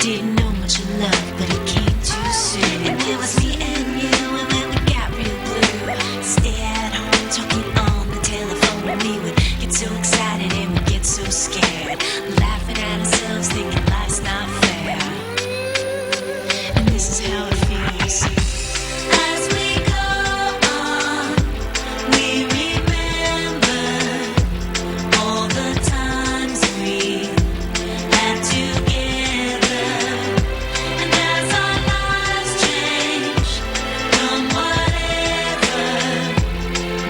didn't know much of love, but it came too soon. And it was me and you, and when we got real blue, stay at home talking on the telephone, and we would get so excited and we'd get so scared, laughing at ourselves, thinking life's not fair. And this is how it feels. As we go on, we remember all the times we had together. And as our lives change from whatever,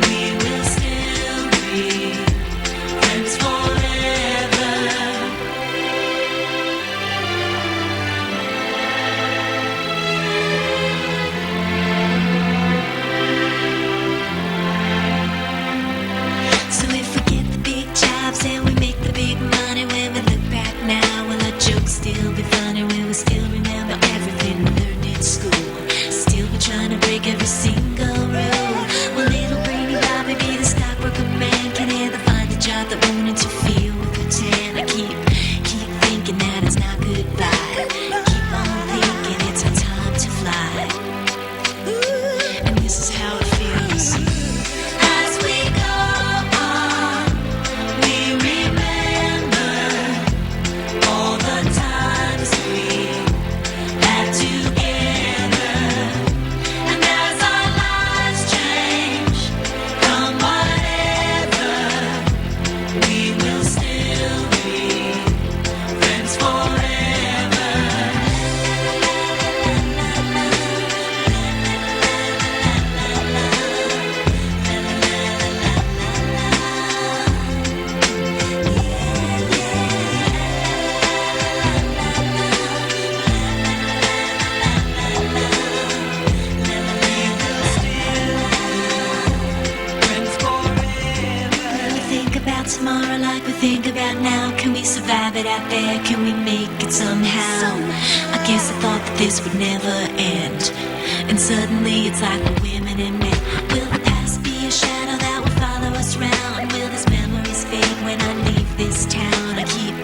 we will still be friends forever. So if we get the big jobs and we make the big money, when we look back now, will our jokes still be funny? Will we still remember everything we learned in school? Still be trying to break every single rule? Will little brainy Bobby be the stockbroker man? Can he ever find a job that won't interfere with the tan? I keep thinking that it's not goodbye. Keep on thinking it's our time to fly. And this is how it feels. As we go on, we remember all the times we had together. And as our lives change from whatever, we will still be friends forever. We think about tomorrow like we think about now. Can we survive it out there? Can we make it somehow? I guess I thought that this would never end, and suddenly it's like we're women and men. Will the past be a shadow that will follow us round? Will these memories fade when I leave this town? I keep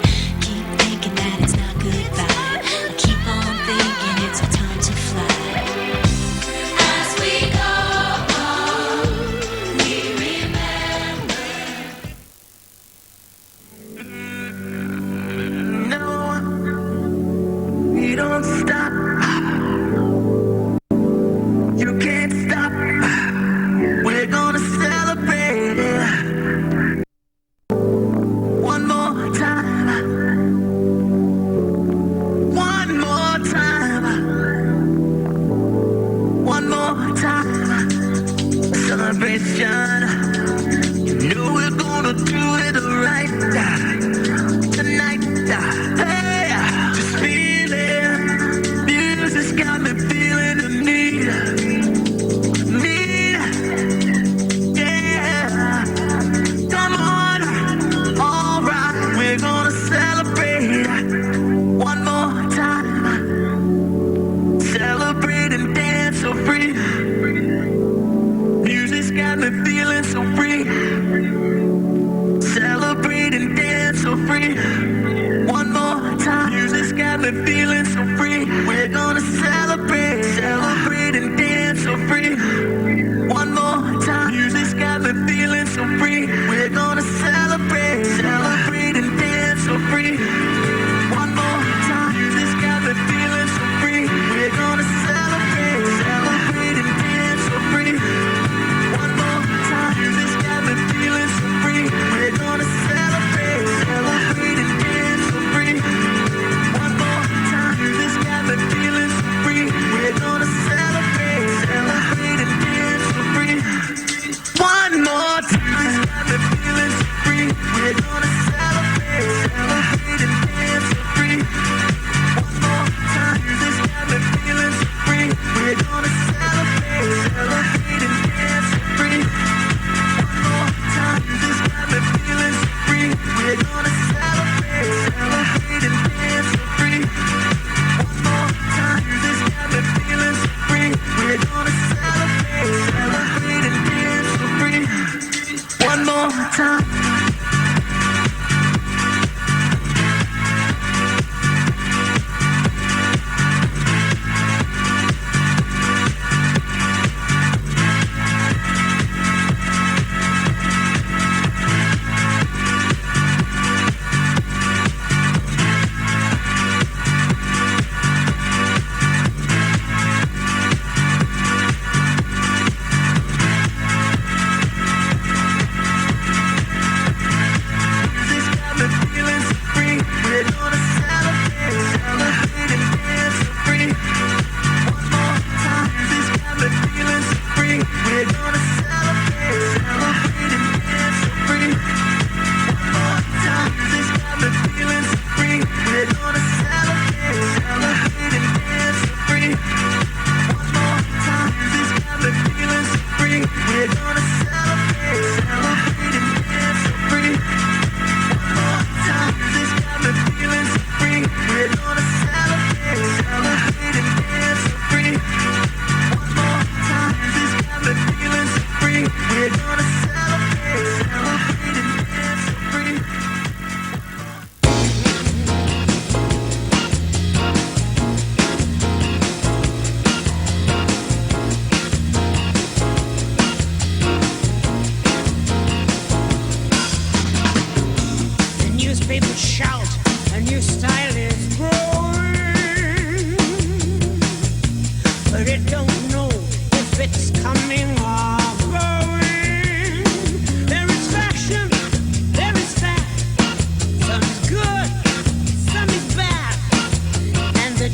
thinking that it's not goodbye. I keep on thinking it's our time to fly. As we go on, we remember. No, we don't stop. You can't stop. We're gonna celebrate it one more time. One more time. One more time. Celebration. You know we're gonna do it right tonight. Hey, just feeling. Music's got me feeling the need. Yeah. Come on. All right, we're gonna celebrate one more time. Celebrate and dance so free. Music's got me feeling so free. Celebrate and dance so free. One more time. Music's got me feeling so free. We're gonna celebrate and dance so free. One more time. Music's got me feeling so free. We're gonna celebrate and dance so free. One more time. Music's got me feeling so free. We're gonna celebrate and dance so free. One more time. Music's got me feeling so free. We're gonna celebrate and dance so free. One more time. Music's got me feeling so free. We're gonna celebrate and dance so free. One more time. Music's got me feeling so free. We're gonna celebrate and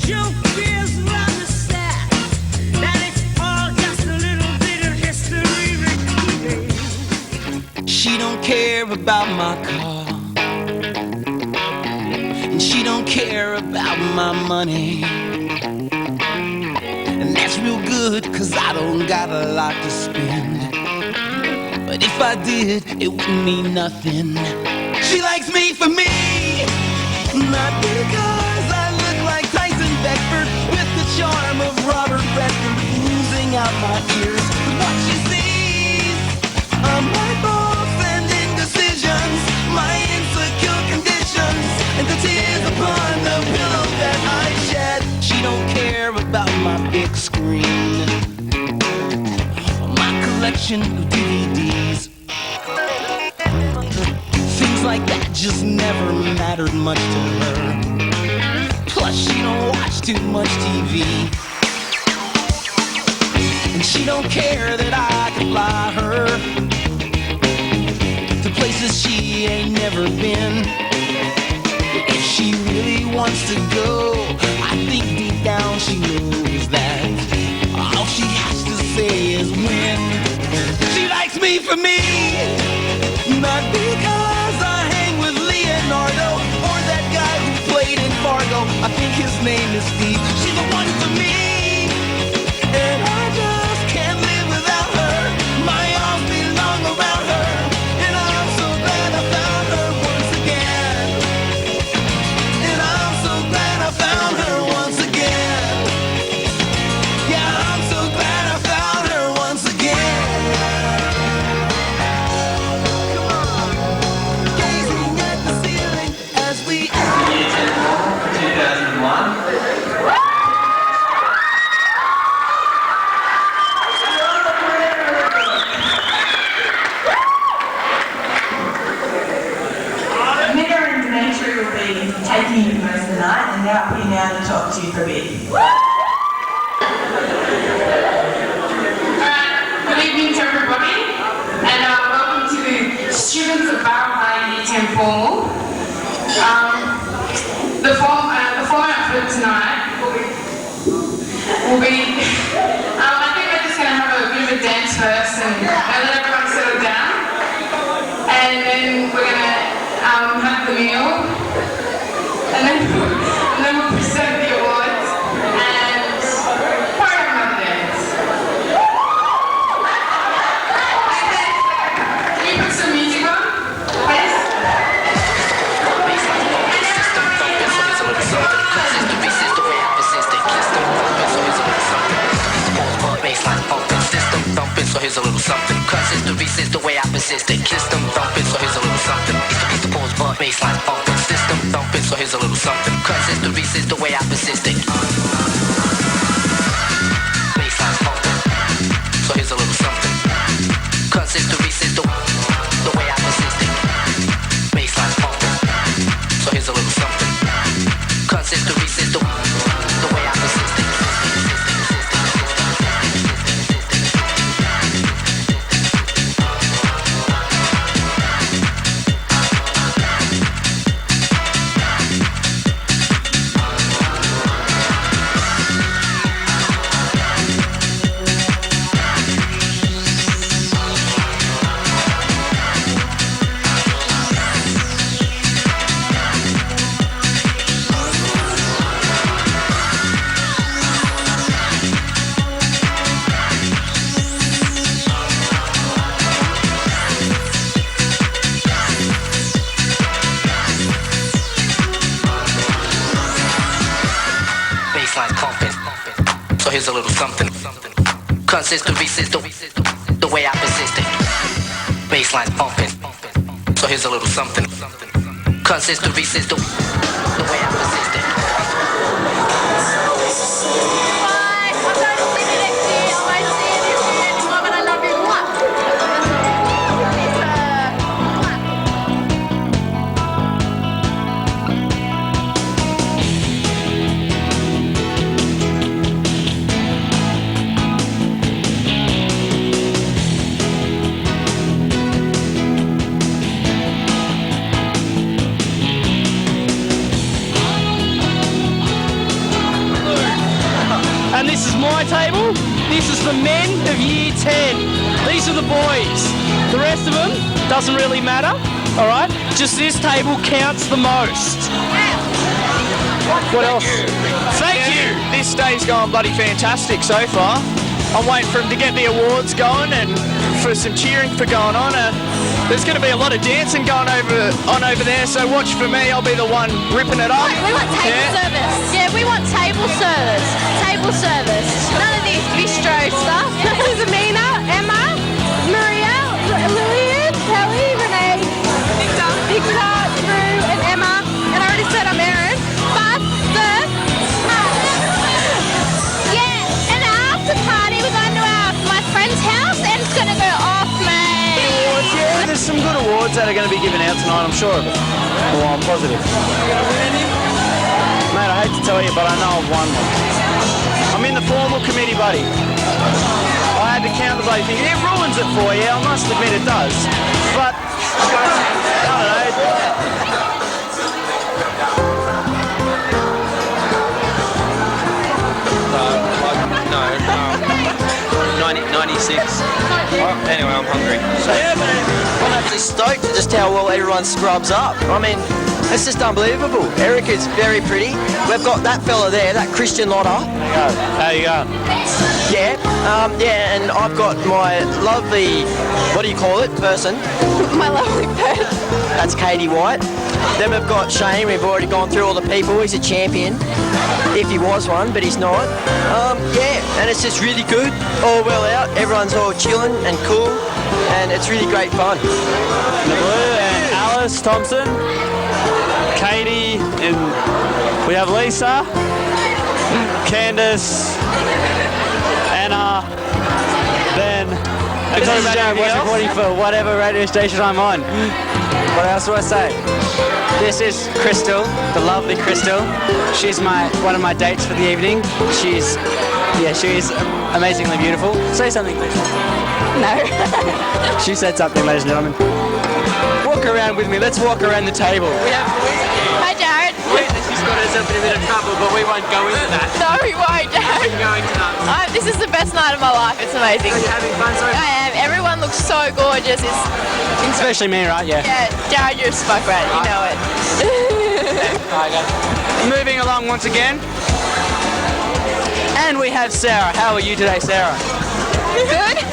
joke is rather sad, that it's all just a little bit of history repeating. She don't care about my car, and she don't care about my money. And that's real good, cause I don't got a lot to spend. But if I did, it wouldn't mean nothing. She likes me for me, not because I look like Tyson Beckford with the charm of Robert Redford oozing out my ears. But what she sees are my faults and indecisions, my insecure conditions, and the tears upon the pillow that I shed. She don't care about my big screen, my collection of DVDs. Things like that just never mattered much to her. Plus she don't watch too much TV, and she don't care that I can fly her to places she ain't never been. If she really wants to go, I think deep down she knows that all she has to say is when. She likes me for me, not because I hang with Leonardo or that guy who played in Fargo. I think his name is Steve. She's the one for me, and I just can't live without her. My arms belong around her, and I'm so glad I found her once again. And I'm so glad I found her once again. Yeah, I'm so glad I found her once again. Come on, gazing at the ceiling as we 2001. Will be taking you most of the night, and they're up here now to talk to you for a bit. Good evening to everybody, and welcome to the students of BOWRAL Year 10 Formal. The format for tonight will be I think we're just going to have a bit of a dance first and let everyone settle down, and then we're going to have the meal, and then we'll present the awards and probably have another dance. Okay, can you put some music on, please? So here's a little something. Cause history says the way I persisted. Kiss them thumping, so here's a little something. It's the pause, but baseline thumping. System thumping, so here's a little something. Cause history says the way I persisted. Baseline thumping, so here's a little something. Cause history says the way I persisted. Baseline thumping, so here's a little something. Cause history says the way I persisted. So here's a little something. Cause history says the way I persisted. Baseline pumping. So here's a little something. Cause history says the way I persisted. my table. This is the men of year 10. These are the boys. The rest of them doesn't really matter, all right? Just this table counts the most. What else? Thank you. This day's going bloody fantastic so far. I'm waiting for him to get the awards going and for some cheering for going on. There's going to be a lot of dancing going on over there, so watch for me. I'll be the one ripping it up. We want table service. Yeah, we want table service. Table service. None of these bistro stuff. This is Amina, Emma, Maria, Lillian, Kelly, Renee, Victor, Drew, and Emma. And I already said I'm Erin. But yeah, and after party we're going to my friend's house and it's going to go off, mate. Awards, yeah, there's some good awards that are going to be given out tonight, I'm sure of it. Well, I'm positive. Mate, I hate to tell you, but I know I've won one. I'm in the formal committee, buddy. I had to count the bloody thing. It ruins it for you, I must admit it does. But, I don't know. No, 96. Oh, anyway, I'm hungry. Yeah, man. I'm actually stoked at just how well everyone scrubs up. I mean, it's just unbelievable. Erica's very pretty. We've got that fella there, that Christian Lotter. How you going? Yeah, yeah, and I've got my lovely, what do you call it, person? My lovely person. That's Katie White. Then we've got Shane, we've already gone through all the people. He's a champion, if he was one, but he's not. Yeah, and it's just really good, all well out. Everyone's all chilling and cool, and it's really great fun. The blue and Alice Thompson, Katie, and we have Lisa, Candice, Anna, Ben. This is Jared West reporting for whatever radio station I'm on. What else do I say? This is Crystal, the lovely Crystal. She's one of my dates for the evening. She's amazingly beautiful. Say something, please. No. She said something, ladies and gentlemen. Walk around with me. Let's walk around the table. Hi, Jared. She's got herself in a bit of trouble, but we won't go into that. No, we won't, Jared. We're going tonight. This is the best night of my life. It's amazing. Are you having fun so far? I am. Everyone looks so gorgeous. Especially me, right? Yeah. Yeah, Jared, you're a smoke rat. You know it. Moving along once again. And we have Sarah. How are you today, Sarah? Good.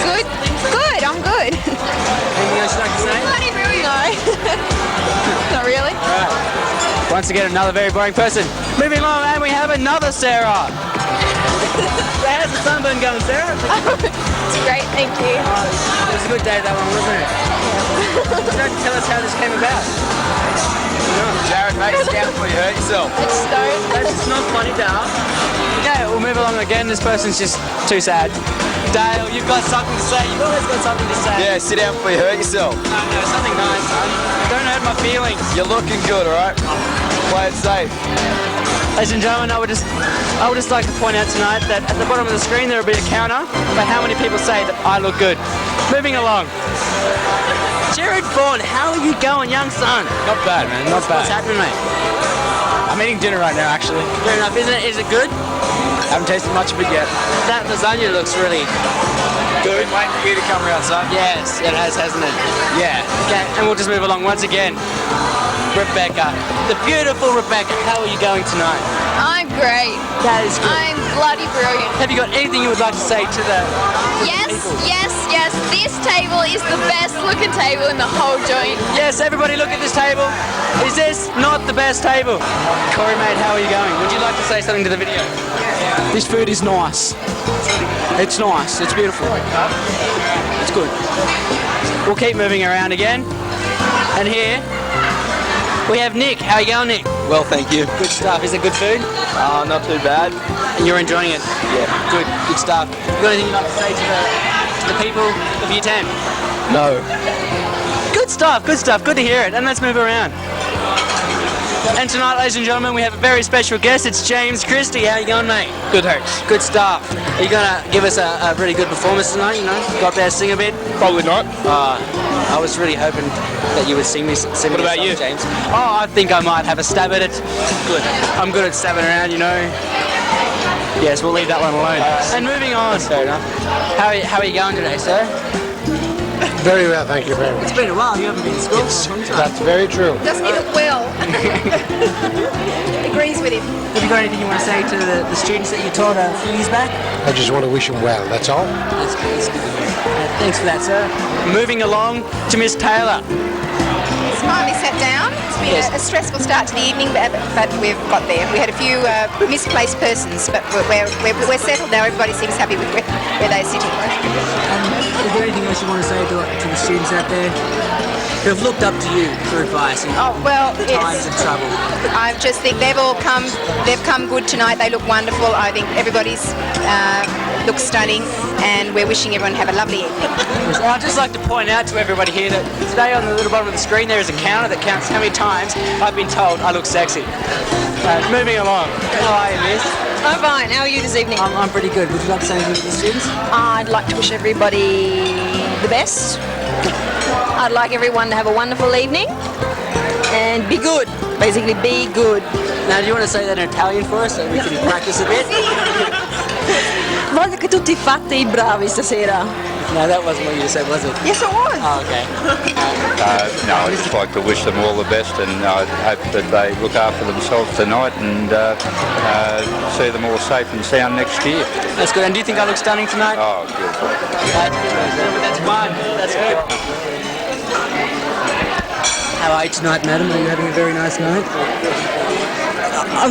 Good. Good. I'm good. Anything else you'd like to say? Bloody really no. Not really. Right. Once again, another very boring person. Moving along, and we have another Sarah. How's the sunburn going, Sarah? It's great, thank you. It was a good day, that one, wasn't it? You don't tell us how this came about. Jared, mate, sit down before you hurt yourself. It's stone. It's not funny, Dale. Okay, we'll move along again. This person's just too sad. Dale, you've got something to say. You've always got something to say. Yeah, sit down before you hurt yourself. No, something nice, son. Don't hurt my feelings. You're looking good, alright? Play it safe. Ladies and gentlemen, I would just like to point out tonight that at the bottom of the screen there will be a counter for how many people say that I look good. Moving along. Jared Vaughan, how are you going, young son? Not bad, man, not bad. What's happening, mate? I'm eating dinner right now, actually. Fair enough, isn't it? Is it good? Haven't tasted much of it yet. That lasagna looks really Good. Waiting for you to come around, son. Yes, it has, hasn't it? Yeah. Okay, and we'll just move along once again. Rebecca, the beautiful Rebecca, how are you going tonight? I'm great. That is good. I'm bloody brilliant. Have you got anything you would like to say to the Yes, people? yes, yes. This table is the best looking table in the whole joint. Yes, everybody look at this table. Is this not the best table? Corey, mate, how are you going? Would you like to say something to the video? This food is nice. It's nice. It's beautiful. It's good. We'll keep moving around again. And here we have Nick. How are you going, Nick? Well, thank you. Good stuff. Is it good food? Not too bad. And you're enjoying it? Yeah. Good. Good stuff. You got anything you'd like to say to the people of Year 10? No. Good stuff. Good stuff. Good to hear it. And let's move around. And tonight, ladies and gentlemen, we have a very special guest. It's James Christie. How you going, mate? Good, thanks. Good stuff. Are you going to give us a really good performance tonight, you know? Go up there, sing a bit? Probably not. I was really hoping that you would sing me. What about you, James? Oh, I think I might have a stab at it. Good. I'm good at stabbing around, you know. Yes, we'll leave that one alone. And moving on. Fair enough. How are you going today, sir? Very well, thank you very much. It's been a while. You haven't been in school. That's very true. Doesn't he look well? Agrees with him. Have you got anything you want to say to the students that you taught a few years back? I just want to wish them well, that's all. That's good. That's good. Thanks for that, sir. Moving along to Miss Taylor. It's finally sat down. It's been a stressful start to the evening, but we've got there. We had a few misplaced persons, but we're settled now. Everybody seems happy with where they're sitting. Is there anything else you want to say to the students out there who have looked up to you for advice in times of trouble? I just think they've come good tonight. They look wonderful. I think everybody's looks stunning, and we're wishing everyone to have a lovely evening. I'd just like to point out to everybody here that today on the little bottom of the screen there is a counter that counts how many times I've been told I look sexy. Moving along. How are you, miss? I'm fine. How are you this evening? I'm pretty good. Would you like to say anything to the students? I'd like to wish everybody the best. I'd like everyone to have a wonderful evening and be good. Basically, be good. Now, do you want to say that in Italian for us so we can practice a bit? Voglio che tutti fatti i bravi stasera. No, that wasn't what you said, was it? Yes, it was. Oh, okay. No, I'd just like to wish them all the best, and I hope that they look after themselves tonight and see them all safe and sound next year. That's good. And do you think I look stunning tonight? Oh, good. That's fine. That's good. How are you tonight, madam? Are you having a very nice night?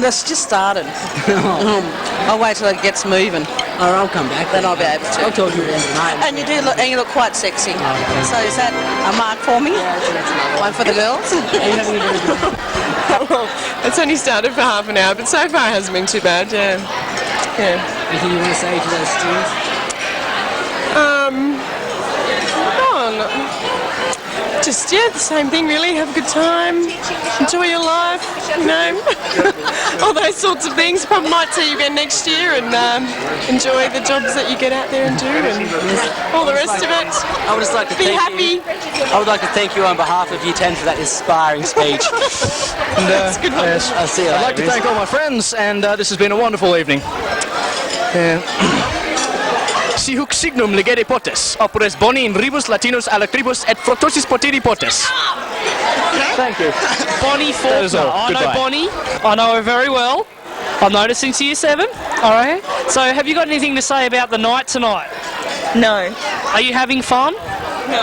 That's just started. I'll wait till it gets moving. All right, I'll come back. Then I'll be able to. I'll talk to you at the end of the night. And you look quite sexy. So is that a mark for me? One for the girls? Are you having a very good night? Well, it's only started for half an hour, but so far it hasn't been too bad, yeah. Anything you want to say to those students? Just, the same thing really. Have a good time, enjoy your life, you know, all those sorts of things. Probably might see you again next year and enjoy the jobs that you get out there and do and all the rest of it. I would just like to be happy. I would like to thank you on behalf of Year 10 for that inspiring speech. And, That's good. Yes. I'll see you later. I'd like to thank all my friends, and this has been a wonderful evening. Si huc signum legere potes, opures boni in rebus latinus alacribus et fructosis potiri potes. Thank you. Bonnie Faulkner. I know Bonnie. I know her very well. I'm noticing to Year 7. All right. So have you got anything to say about the night tonight? No. Are you having fun? No.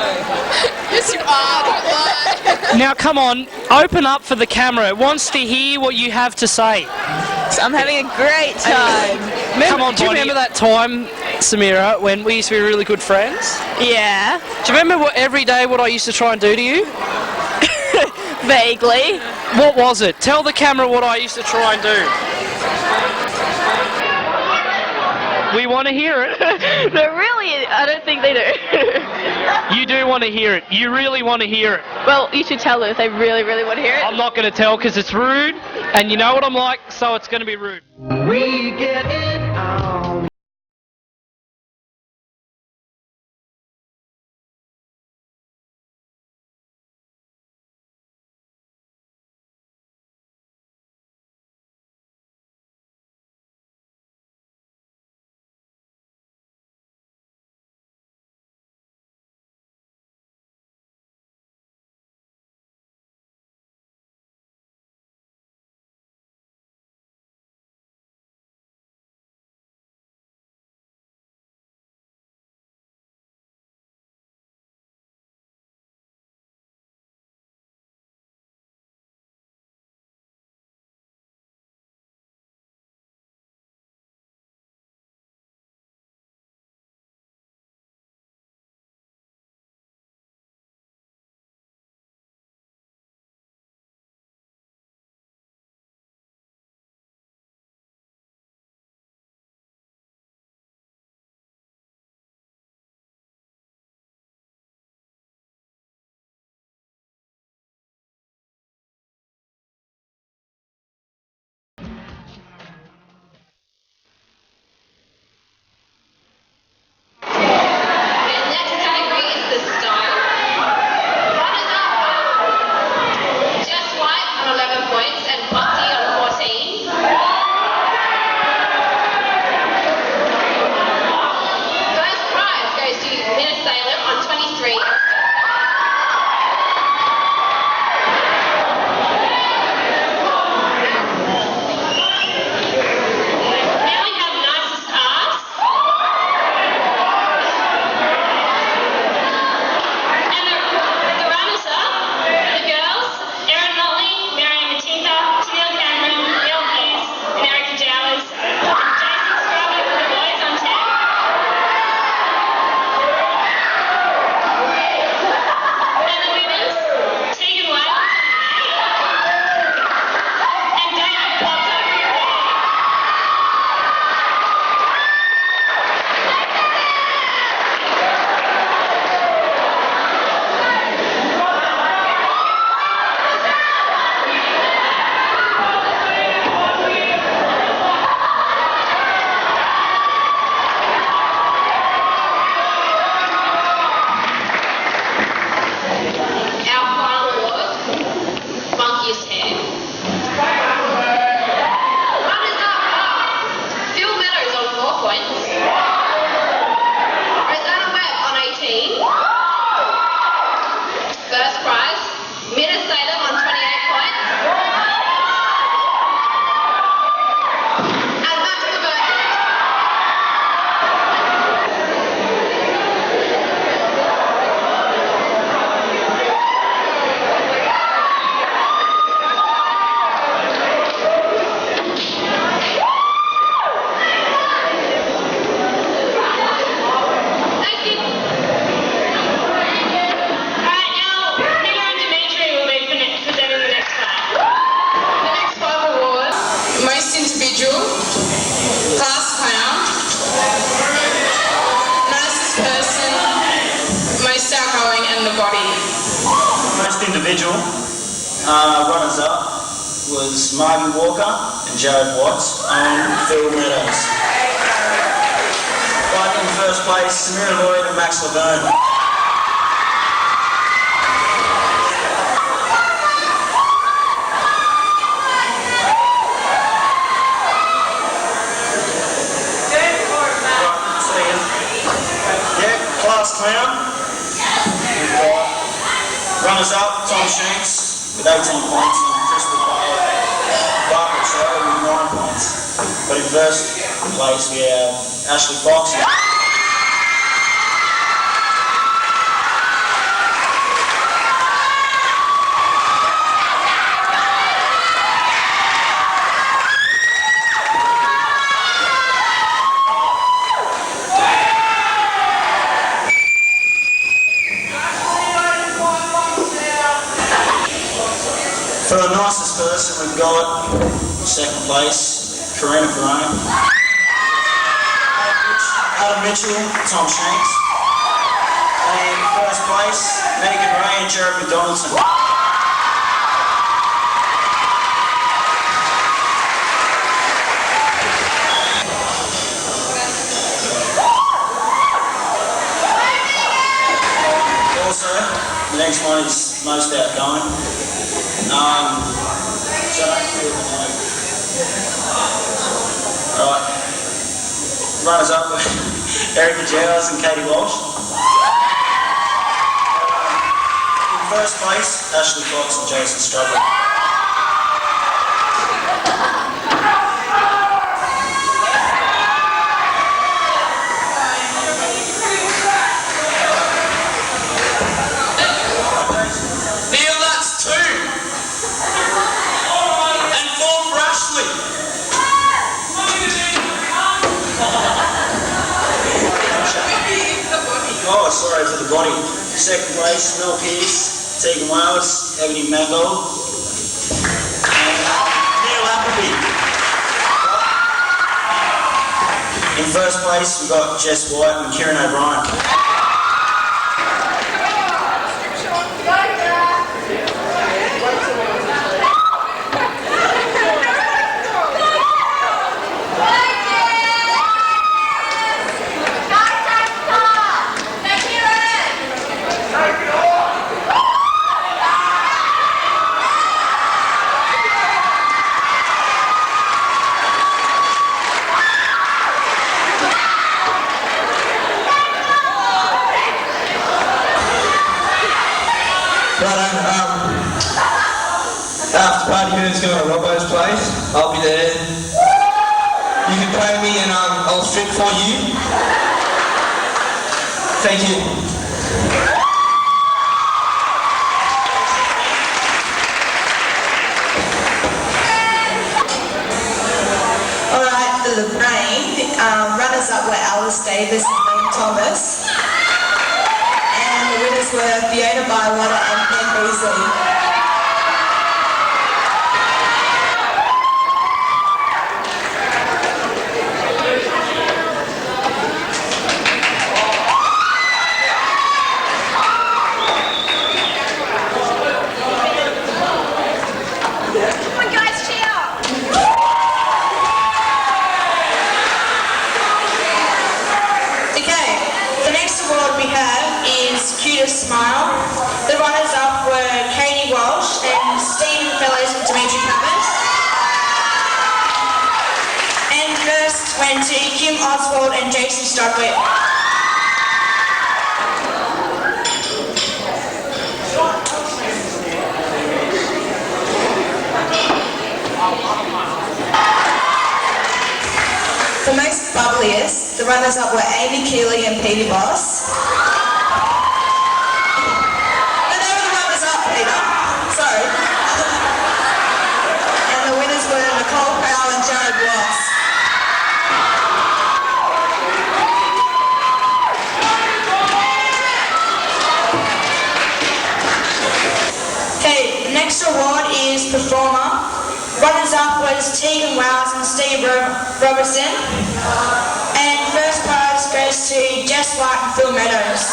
Yes, you are. Now come on, open up for the camera. It wants to hear what you have to say. I'm having a great time. Come on, do you remember that time, Samira, when we used to be really good friends? Yeah. Do you remember every day what I used to try and do to you? Vaguely. What was it? Tell the camera what I used to try and do. We want to hear it. But really, I don't think they do. You do want to hear it. You really want to hear it. Well, you should tell them if they really, really want to hear it. I'm not going to tell because it's rude, and you know what I'm like, so it's going to be rude. We get it on. individual. Runners up was Margie Walker and Jared Watts and Phil Meadows. Right in first place, Samira Lloyd and Max Laverne. Class clown. We've got runners up, Tom Shanks with 18 points and Crystal Bartlett with 9 points. But in first place we have Ashley Fox. For the nicest person, we've got second place, Karina Perone, Adam Mitchell, Tom Shanks, and first place, Megan Ray and Jared McDonaldson. Also, the next one is most outgoing. Right. Runners up with Erica Jowers and Katie Walsh. In first place, Ashley Fox and Jason Struggle. Oh, sorry for the body. Second place, Mel Pearce, Tegan Wales, Ebony Mangold, and Neil Appleby. In first place, we've got Jess White and Kieran O'Brien. After party who's going to Robbo's place, I'll be there. You can pay me and I'll strip for you. Thank you. Alright, for the brain, runners up were Alice Davis and Liam Thomas. And the winners were Fiona Bywater and Ben Beasley. Smile. The runners-up were Katie Walsh and Stephen Fellows and Dimitri Pappas. And first went to Kim Oswald and Jason Stockwell. For most bubbliest, the runners-up were Amy Keeley and Peter Boss. Next award is Performer. Runners-up was Tegan Wells and Steve Robertson. And first prize goes to Jess White and Phil Meadows.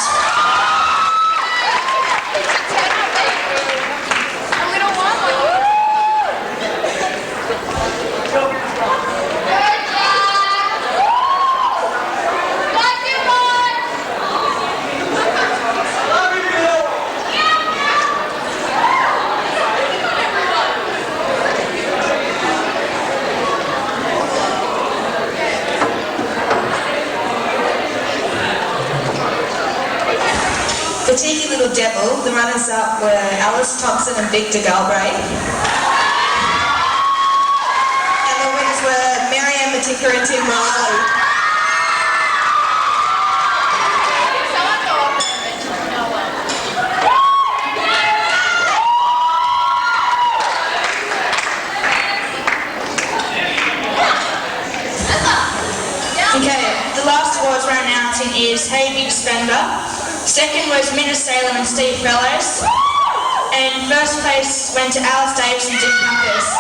level, the runners-up were Alice Thompson and Victor Galbraith. And the winners were Marianne Mattica and Tim Riley. Okay, the last awards we're announcing is Hey Big Spender. Second was Minna Salem and Steve Fellows. And first place went to Alice Davis and Jim Compass.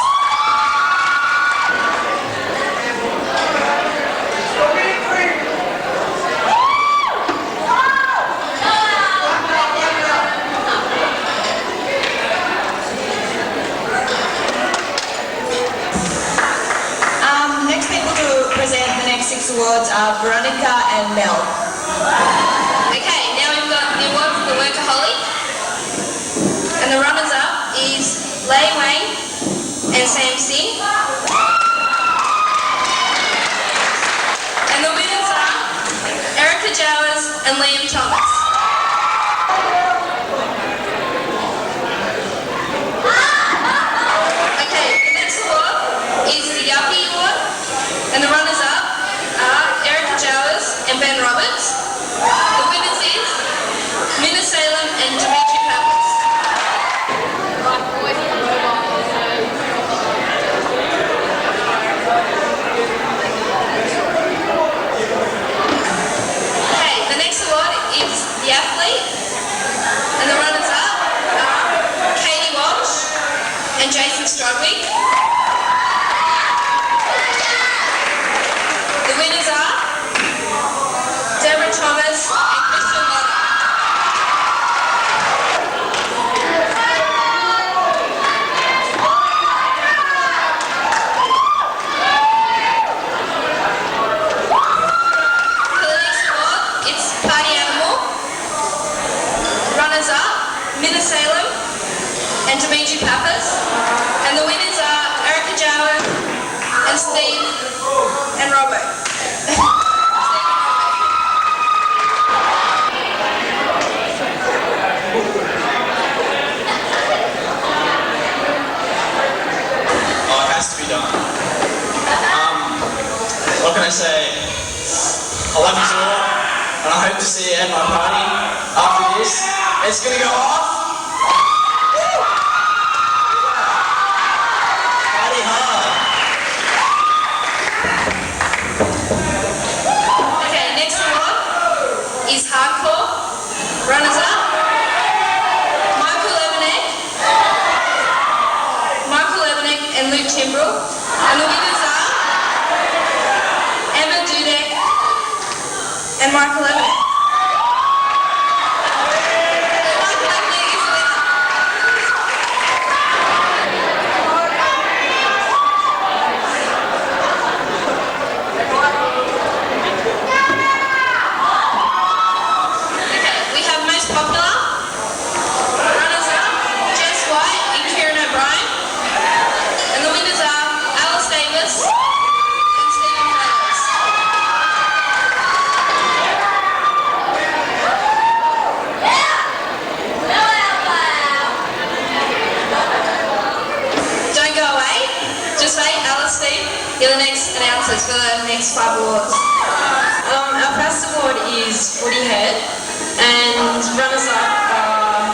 Next people to present the next 6 awards are Veronica and Mel. Okay, now we've got the award for the workaholic. And the runners-up is Lei Wang and Sam Singh. And the winners are Erica Jowers and Liam Thomas. Okay, the next award is the Yuppie Award. And the runners-up are Erica Jowers and Ben Roberts. The winners is Minna Salem and Dimitri Pappas. Okay, the next award is the athlete. And the runners-up are Katie Walsh and Jason Strodwick. The winners are Deborah Thomas and Christian Lotta. For the next award, it's Party Animal. Runners up, Minna Salem and Dimitri Pappas. And the winners are Erica Jower and Steve and Robert. Oh, it has to be done. What can I say? I love you all, and I hope to see you at my party after this. It's gonna go off. Party hard. Okay, next award is Hardcore. Runners up, Michael Lebenek and Luke Timbrell. And the winners are Emma Dudek and Michael Lebenek. Michael Lebenek is the winner. Okay, we have most popular. Runners up, Jess White and Kieran O'Brien. And the winners are Alice Davis and Stephen Flowers. Don't go away. Just wait, Alice, Steve. You're the next announcers for the next 5 awards. Our first award is Footy Head, and runners-up are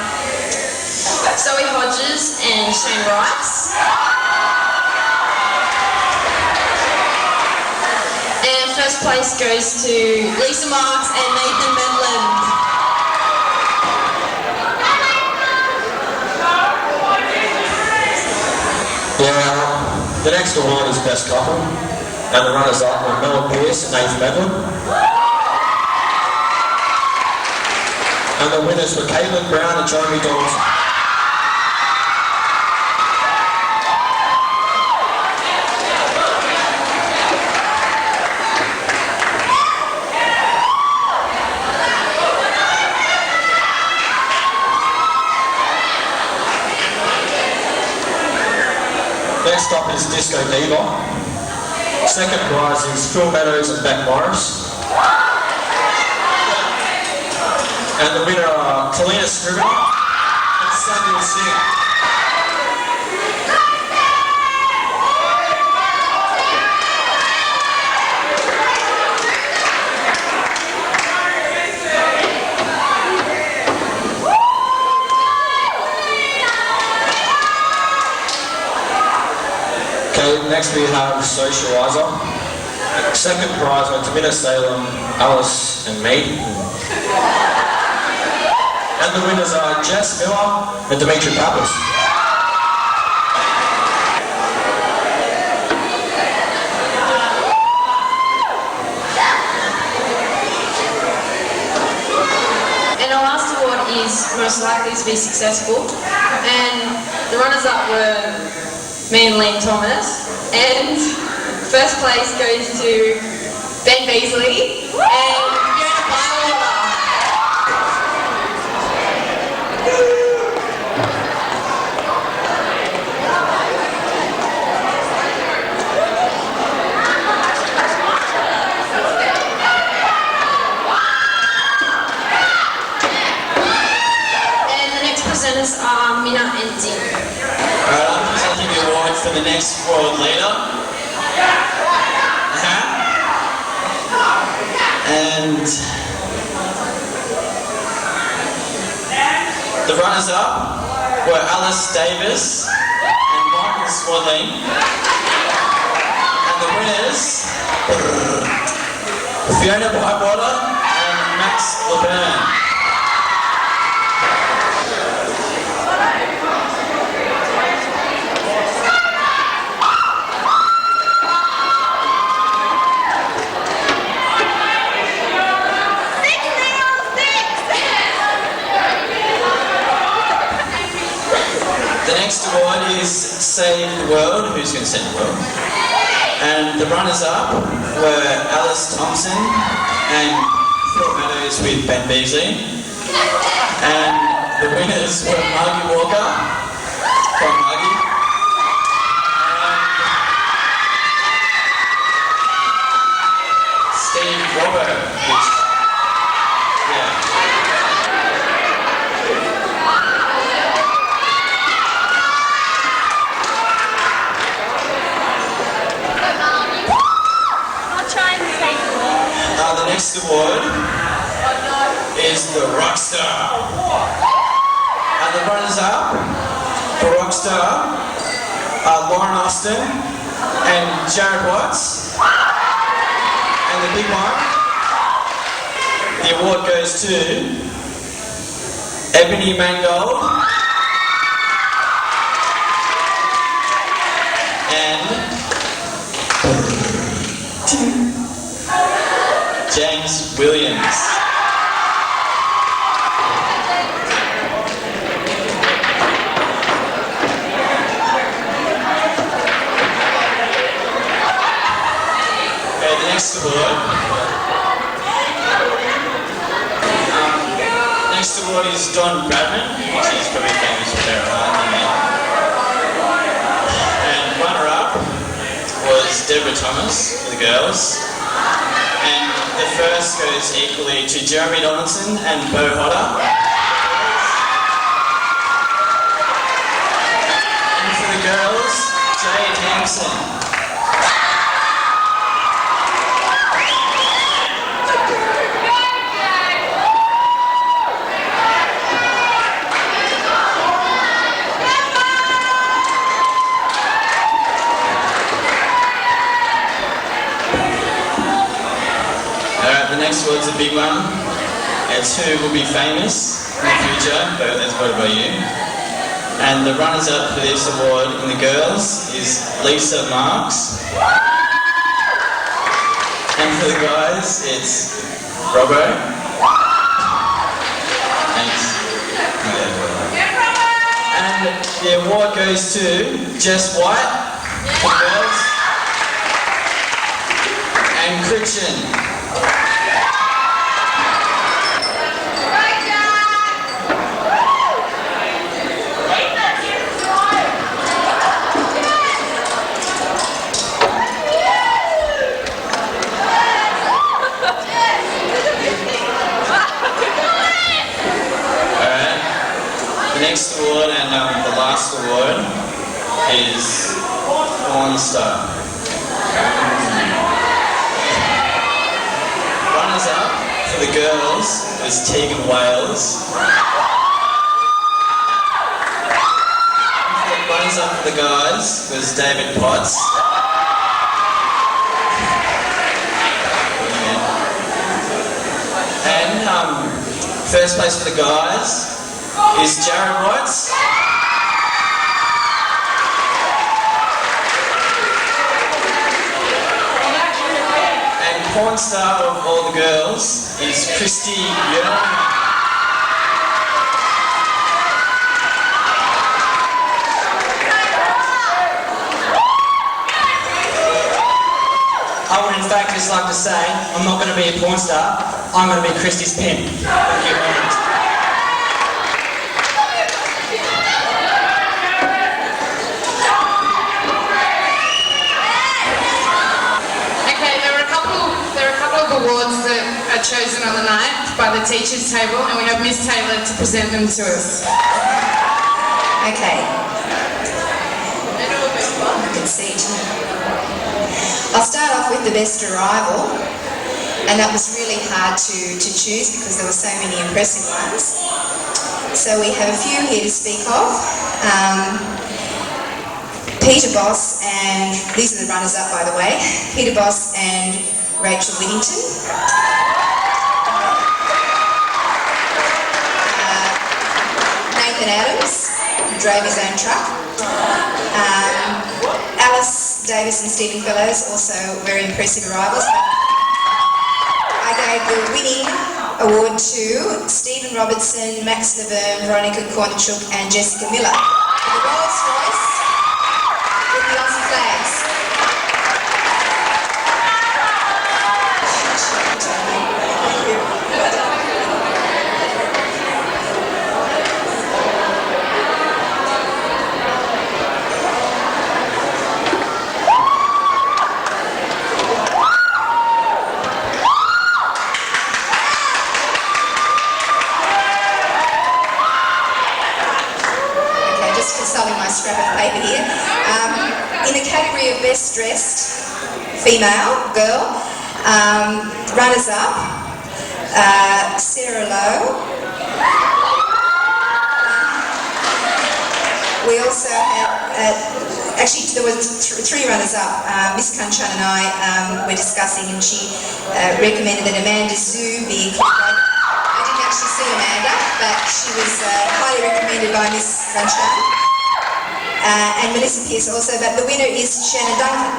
Zoe Hodges and Shane Rice. And first place goes to Lisa Marks and Nathan Medland. Yeah, the next award is Best Couple, and the runners-up are Mel Pearce and Nathan Medland. And the winners were Caitlin Brown and Jeremy Dawson. Next up is Disco Diva. Second prize is Phil Meadows and Beck Morris. And the winner are Talina Scrivener Samuel Singh. Okay, next we have Socializer. Second prize went to Minna Salem, Alice and me. And the winners are Jess Miller and Dimitri Pappas. And our last award is most likely to be successful. And the runners-up were me and Liam Thomas. And first place goes to Ben Beasley and Fiona Bywater. And the next presenters are Minna and Zim. Alright, I'm presenting the award for the next world leader. And the runners-up were Alice Davis and Michael Swadling. And the winners, Fiona Bywater and Max LeBurn. The next award is Save the World. Who's going to save the world? And the runners-up were Alice Thompson and Phil Meadows with Ben Beasley. And the winners were Margie Walker from Margie. And Steve Robbo, which, yeah. The next award is the Rockstar. And the runners-up for Rockstar are Lauren Austin and Jared Watts. And the big one, the award goes to Ebony Mangold and James Williams. Okay, the next award. Next award is Don Bradman, which is probably famous for their and runner-up was Deborah Thomas for the girls. And the first goes equally to Jeremy Donaldson and Bo Hodder. And for the girls, Jade Hampson. The next award's a big one. It's who will be famous in the future, but that's voted by you. And the runners-up for this award in the girls is Lisa Marks. And for the guys, it's Robbo. Thanks. And the award goes to Jess White for the girls. And Christian. Next award the girls was Tegan Wales. Runners up for the guys was David Potts. And first place for the guys is Jared Wrights. And porn star of all the girls is Christy Yearn. I would in fact just like to say, I'm not going to be a porn star, I'm going to be Christy's pimp. Thank you very much. Okay, there are a couple of awards that are chosen on the night by the teachers' table, and we have Miss Taylor to present them to us. Okay. Conceit. I'll start off with the best arrival, and that was really hard to choose because there were so many impressive ones. So we have a few here to speak of. Peter Boss, and these are the runners-up by the way, Peter Boss and Rachel Whittington. Nathan Adams, who drove his own truck. Alice Davis and Stephen Fellows, also very impressive arrivals. I gave the winning award to Stephen Robertson, Max Laverne, Veronica Kornichuk and Jessica Miller for the Rolls Royce with the Aussie flags. Consulting my scrap of paper here. In the category of best dressed female girl, runners-up, Sarah Lowe. We also had, actually there were three runners-up. Ms Cancairn and I were discussing, and she recommended that Amanda Zhu be included. I didn't actually see Amanda, but she was highly recommended by Ms Cancairn. And Melissa Pearce also, but the winner is Shannon Duncan.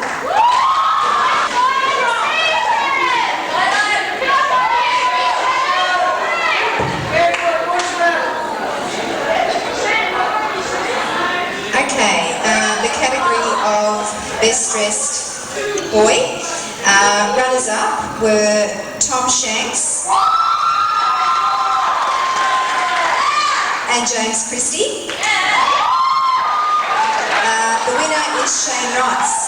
Okay, the category of best dressed boy. Runners up were Tom Shanks and James Christie. The winner is Shane Rice.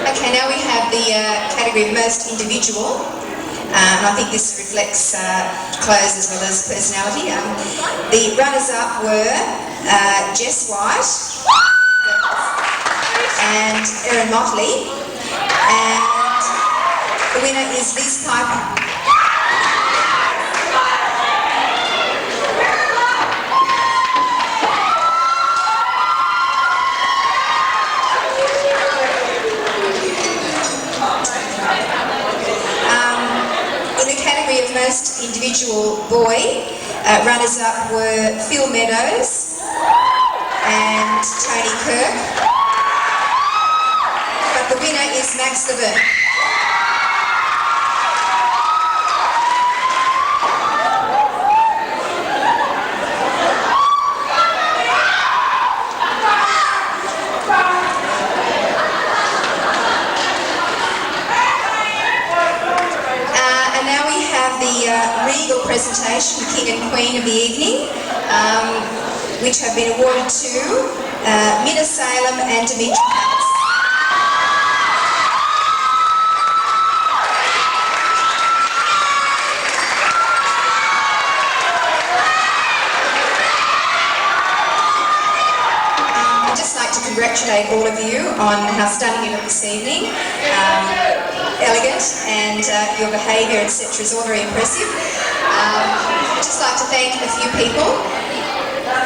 Okay, now we have the category of most individual, and I think this reflects clothes as well as personality. The runners-up were Jess White and Erin Motley, and the winner is Liz Piper. In the category of most individual boy, runners-up were Phil Meadows and Tony Kirk. The winner is Max Laverne. And now we have the regal presentation, the King and Queen of the evening, which have been awarded to Minna Salem and Dimitri Palace. congratulate all of you on how stunning you look this evening. Elegant, and your behaviour, etc. is all very impressive. I'd just like to thank a few people.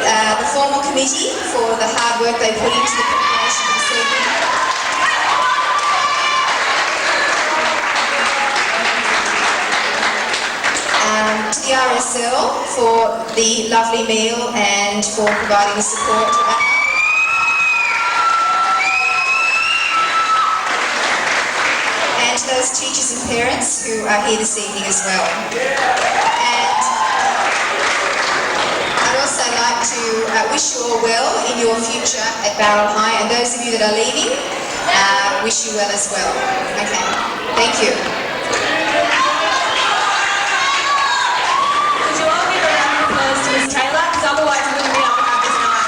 The formal committee for the hard work they put into the preparation of this evening. To the RSL for the lovely meal and for providing the support to that. And to those teachers and parents who are here this evening as well. And I'd also like to wish you all well in your future at BOWRAL High, and those of you that are leaving, wish you well as well. Okay, thank you. Ms Taylor, because otherwise we wouldn't be able to have this night.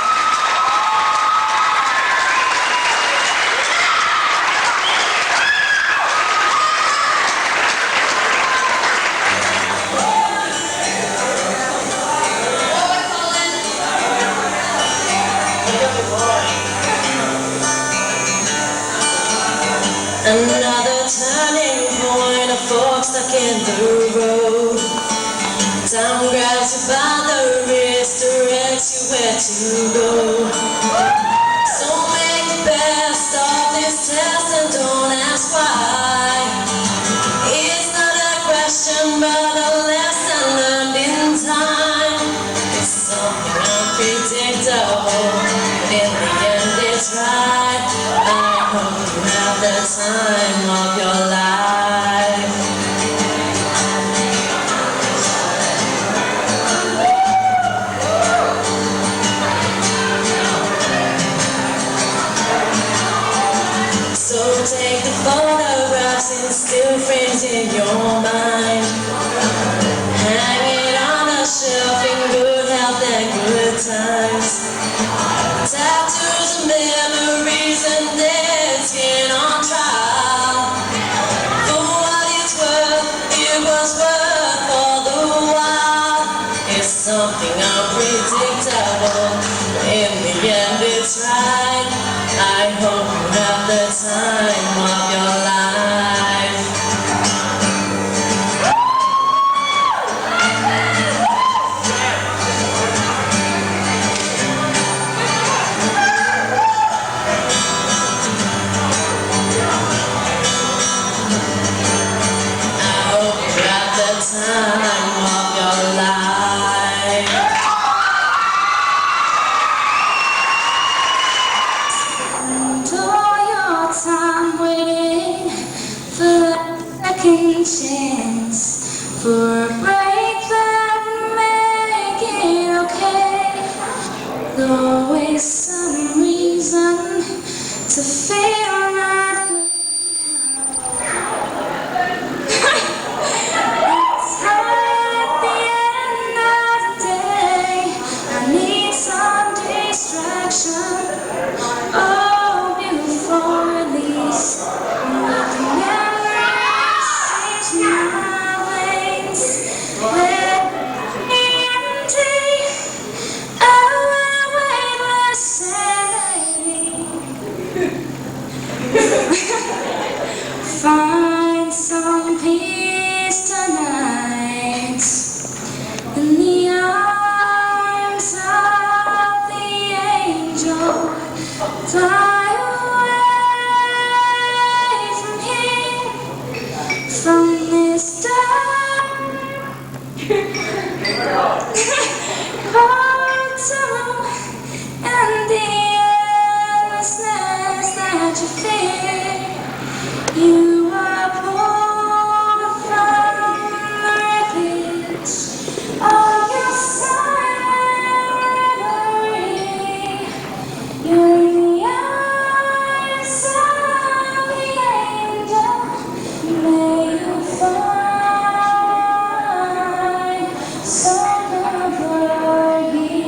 Another turning point, a fork stuck in the road. Time grabs you by the wrist, directs you where to go. So make the best of this test and don't ask why. It's not a question but a lesson learned in time. It's something unpredictable, but in the end it's right. I hope you have the time of your life. So take the photographs and still frames in your mind. Hang it on a shelf in good health and good times. Tattoos and memories and dead skin on trial. For what it's worth, it was worth all the while. It's something unpredictable, in the end it's right. I hope you have the time of your life. I hope you have the time of your life. Enjoy your time waiting for a second chance, for a break that will make it okay. There's always some reason to feel not good. It's at the end of the day, I need some distraction. Oh, beautiful release. With the memories seems my veins. Let me empty our weightless sanity. Find some peace tonight in the arms of the angel. Fly away from here, from this dark portal and the endlessness that you fear. You are born from the wreckage of your silent memory. You're in the eyes of the angel. May you find some comfort here.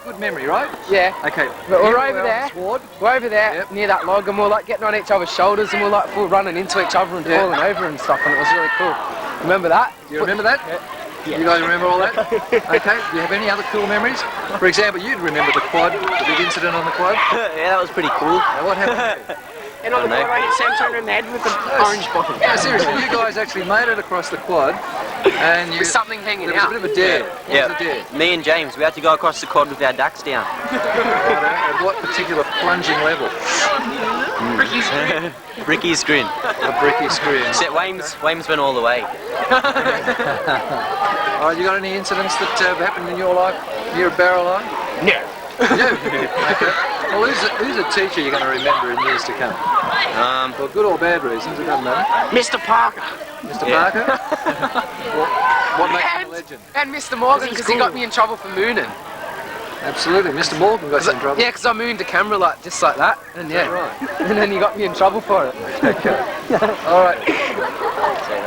Good memory, right? Yeah. Okay. But we're Here over we are there. on this ward. We're over there near that log, and we're like getting on each other's shoulders, and we're like full running into each other and falling over and stuff, and it was really cool. Remember that? Do you remember that? Yeah. You guys remember all that? Okay. Do you have any other cool memories? For example, you'd remember the quad, the big incident on the quad. Yeah, that was pretty cool. Now, what happened there? And on the quad, I hit Sam Turner in the head with the orange bottle. Yeah, seriously, you guys actually made it across the quad, and you. With something hanging out. There was a bit of a dare. Yeah. What was the dare? Me and James, we had to go across the quad with our ducks down. At what particular plunging level? Ricky's grin. Ricky's grin. A Ricky's grin. Except Wames went all the way. All right, you got any incidents that have happened in your life here at Barrel High? No. Okay. Well, who's a teacher you're going to remember in years to come? For good or bad reasons, it doesn't matter. Mr. Parker. Mr. Parker? what makes him a legend? And Mr. Morgan, because he got me in trouble for mooning. Absolutely. Mr. Morgan got you in trouble? Yeah, because I mooned the camera like just like that. And yeah. Right. And then he got me in trouble for it. Okay. All right.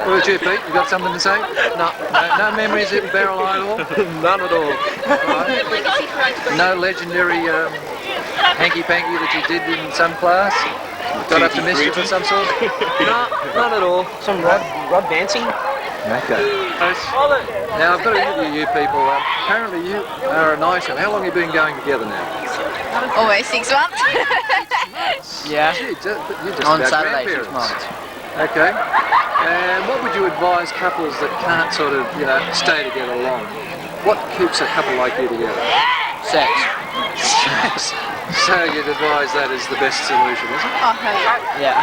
What about you, Pete? You got something to say? No memories at Barrel High at all? None at all. Right. No legendary hanky-panky that you did in some class? Got up to mischief of some sort? No, not at all. Some rod dancing. Okay. Now I've got to interview you people. Apparently you are a nice one. How long have you been going together now? Almost 6 months. Yeah. Gee, you're just On about Saturday, 6 grandparents. months. Okay. And what would you advise couples that can't sort of, stay together long? What keeps a couple like you together? Sex. So you'd advise that is the best solution, is it? Oh, Yeah.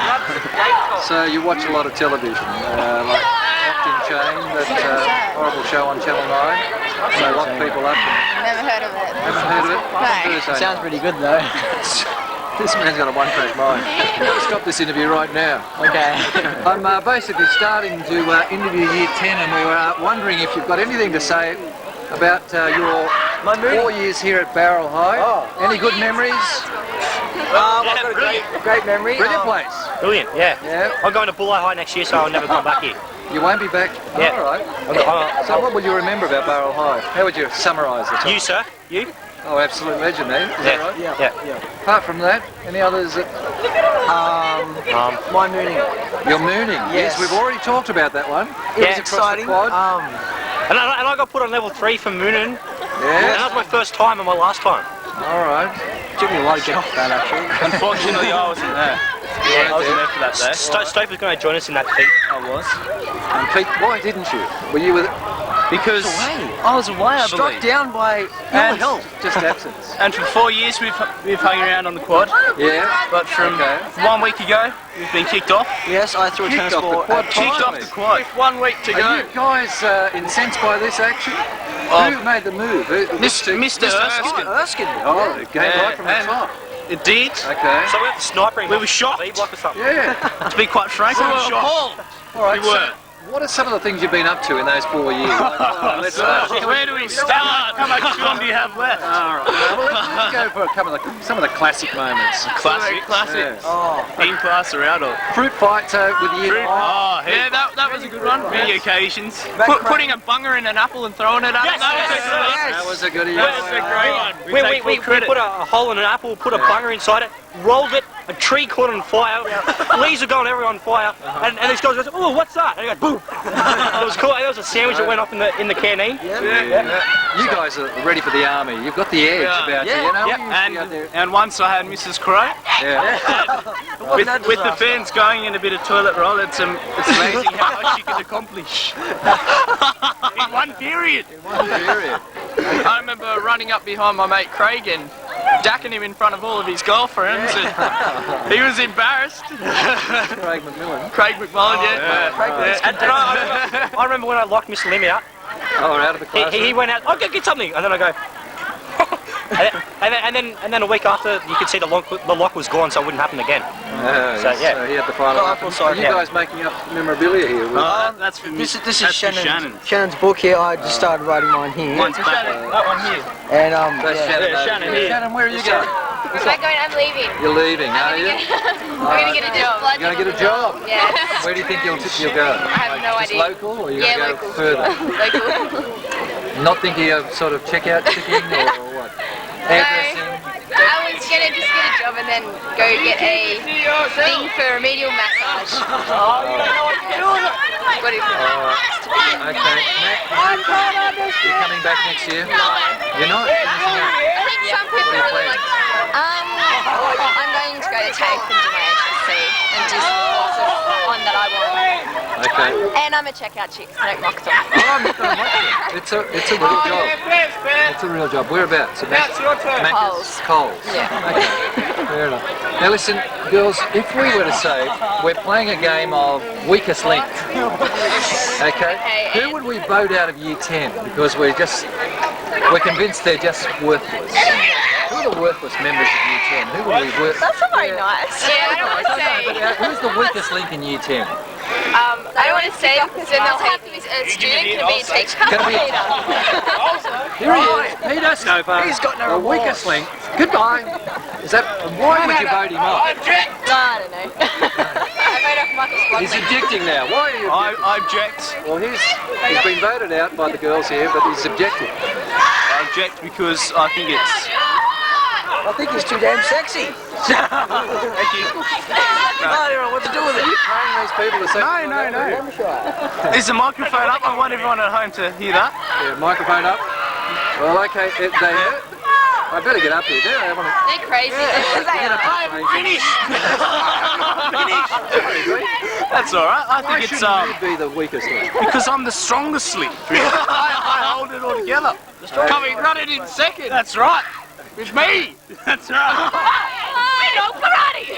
So you watch a lot of television, like Locked in Chain, that horrible show on Channel 9. They lock people up. Never heard of it. Haven't heard of it? No. Sounds pretty good though. This man's got a one-track mind. Let's stop this interview right now. Okay. I'm basically starting to interview Year 10, and we were wondering if you've got anything to say about your 4 years here at Barrel High. Any good memories? I've got a great memory. Brilliant place. Brilliant, yeah. I'm going to Bulleye High next year, so I'll never come back here. You won't be back? Yeah. All right. So what would you remember about Barrel High? How would you summarise it? You, sir? You? Oh, absolute legend, eh? Is that right? Yeah. Apart from that, any others that... My mooning. You're mooning? Yes, we've already talked about that one. It was exciting. across the quad. And I got put on level 3 for mooning. Yeah. And that was my first time and my last time. All right. Took me a while to get that actually. Unfortunately, I wasn't there. Yeah, I wasn't there for that day. Stoke was going to join us in that peak. I was. And Pete, why didn't you? Were you with... Because I was away, I Struck believe. down by And- ill health. Just absence. And for 4 years we've hung around on the quad. Yeah. But from 1 week ago, we've been kicked off. Yes, I threw a Kicked off the transport. quad Kicked off the quad. With 1 week to Are you guys incensed by this action? Who made the move? Mr. Erskine. Erskine. Oh, it came right from the top. It did. Okay. So we had the snipering. We were shocked. B-block or something. Yeah. To be quite frank, we were shocked. All right. We were. What are some of the things you've been up to in those 4 years? Let's Where do we start? How much film do you have left? All right. Well, let's go for some of the classic moments. Classic. Yeah. In class or out of? Fruit fight with Year 5. Oh, yeah, that was a good one. Many occasions. Putting a bunger in an apple and throwing it up. That was a goodie. That was a great one. We put a hole in an apple, put a bunger inside it, rolled it, a tree caught on fire, leaves were going everywhere on fire, and this guy goes, oh, what's that? And he goes, boom. It was cool. There was a sandwich that went off in the canteen. You guys are ready for the army. You've got the edge about you. You know? And once I had Mrs. Crow. With the fans going in a bit of toilet roll, it's amazing how much you can accomplish. In one period. I remember running up behind my mate Craig and jacking him in front of all of his girlfriends, and he was embarrassed. Craig McMillan. Craig McMullen, And I remember when I locked Mr. Lim out. Oh, out of the class. He went out. I'll go get something, and then I go. and then a week after, you could see the lock was gone, so it wouldn't happen again. So he had the final. Are you guys making up memorabilia here? That's for This is Shannon. Shannon's book here. I just started writing mine here. Mine's back. That one here. And Shannon here. Shannon, where are you going? I'm leaving. You're leaving, are you? I'm going to get a job. You're going to get a job? Yeah. Where do you think you'll go? I have no Just idea. local, or you're going to go further? Local. Not thinking of sort of checkout ticking or what? Hairdressing? I was going to just get a job and then go get a thing for remedial massage. What is it? Okay. Matt, you're coming back next year? You're not? I think some people really like. I'm going to go to TAFE and do my HSC and do some courses on that I want. Okay. And I'm a checkout chick. I don't mock them. Oh, I'm not going to mock you. It's a real job. It's a real job. Whereabouts? Coles. Coles. Yeah. Okay. Fair enough. Now listen, girls, if we were to say we're playing a game of weakest link, okay, who would we vote out of year 10? Because we're convinced they're just worthless. Who are the worthless members of year 10? Who would we work? That's not very nice. Yeah, I don't want to say. But who's the weakest link in year 10? I don't want to say because then they'll have to be a student can be a teacher. Here he is, Peter Snowfar. He's got no weakest link. Goodbye. Why would you vote him off? I don't know. I vote off Michael. He's objecting now. Why are you objecting? I object. Well, he's been voted out by the girls here, but he's objecting. I object because I think he's too damn sexy. Thank you. I don't know what to do with it. Are you paying these people to say? No. Is the microphone up? I want everyone at home to hear that. Yeah, microphone up. Well, okay. I better get up here. They're crazy. I'm finished. That's all right. I think it's you be the weakest link? because I'm the strongest link. I hold it all together. Coming running in second. That's right. It's me. That's right. We know karate.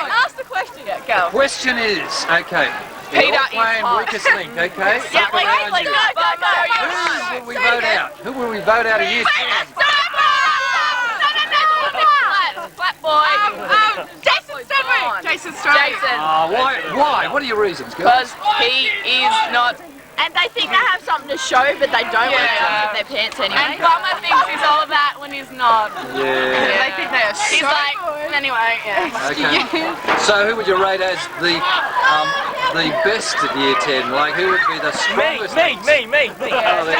Ask the question. Go. The question is, okay. Peter We're all playing weakest link, okay? Yeah, wait, Who will we vote out? Who will we vote out of year 10? Flat boy. Jason Stone. Why? What are your reasons, girls? Because he is not. And they think they have something to show, but they don't want to show their pants anyway. And Grandma thinks he's all that when he's not. Yeah. They think they are He's like, anyway, Okay. So who would you rate as the best of year 10? Like who would be the strongest? Me. Oh, there.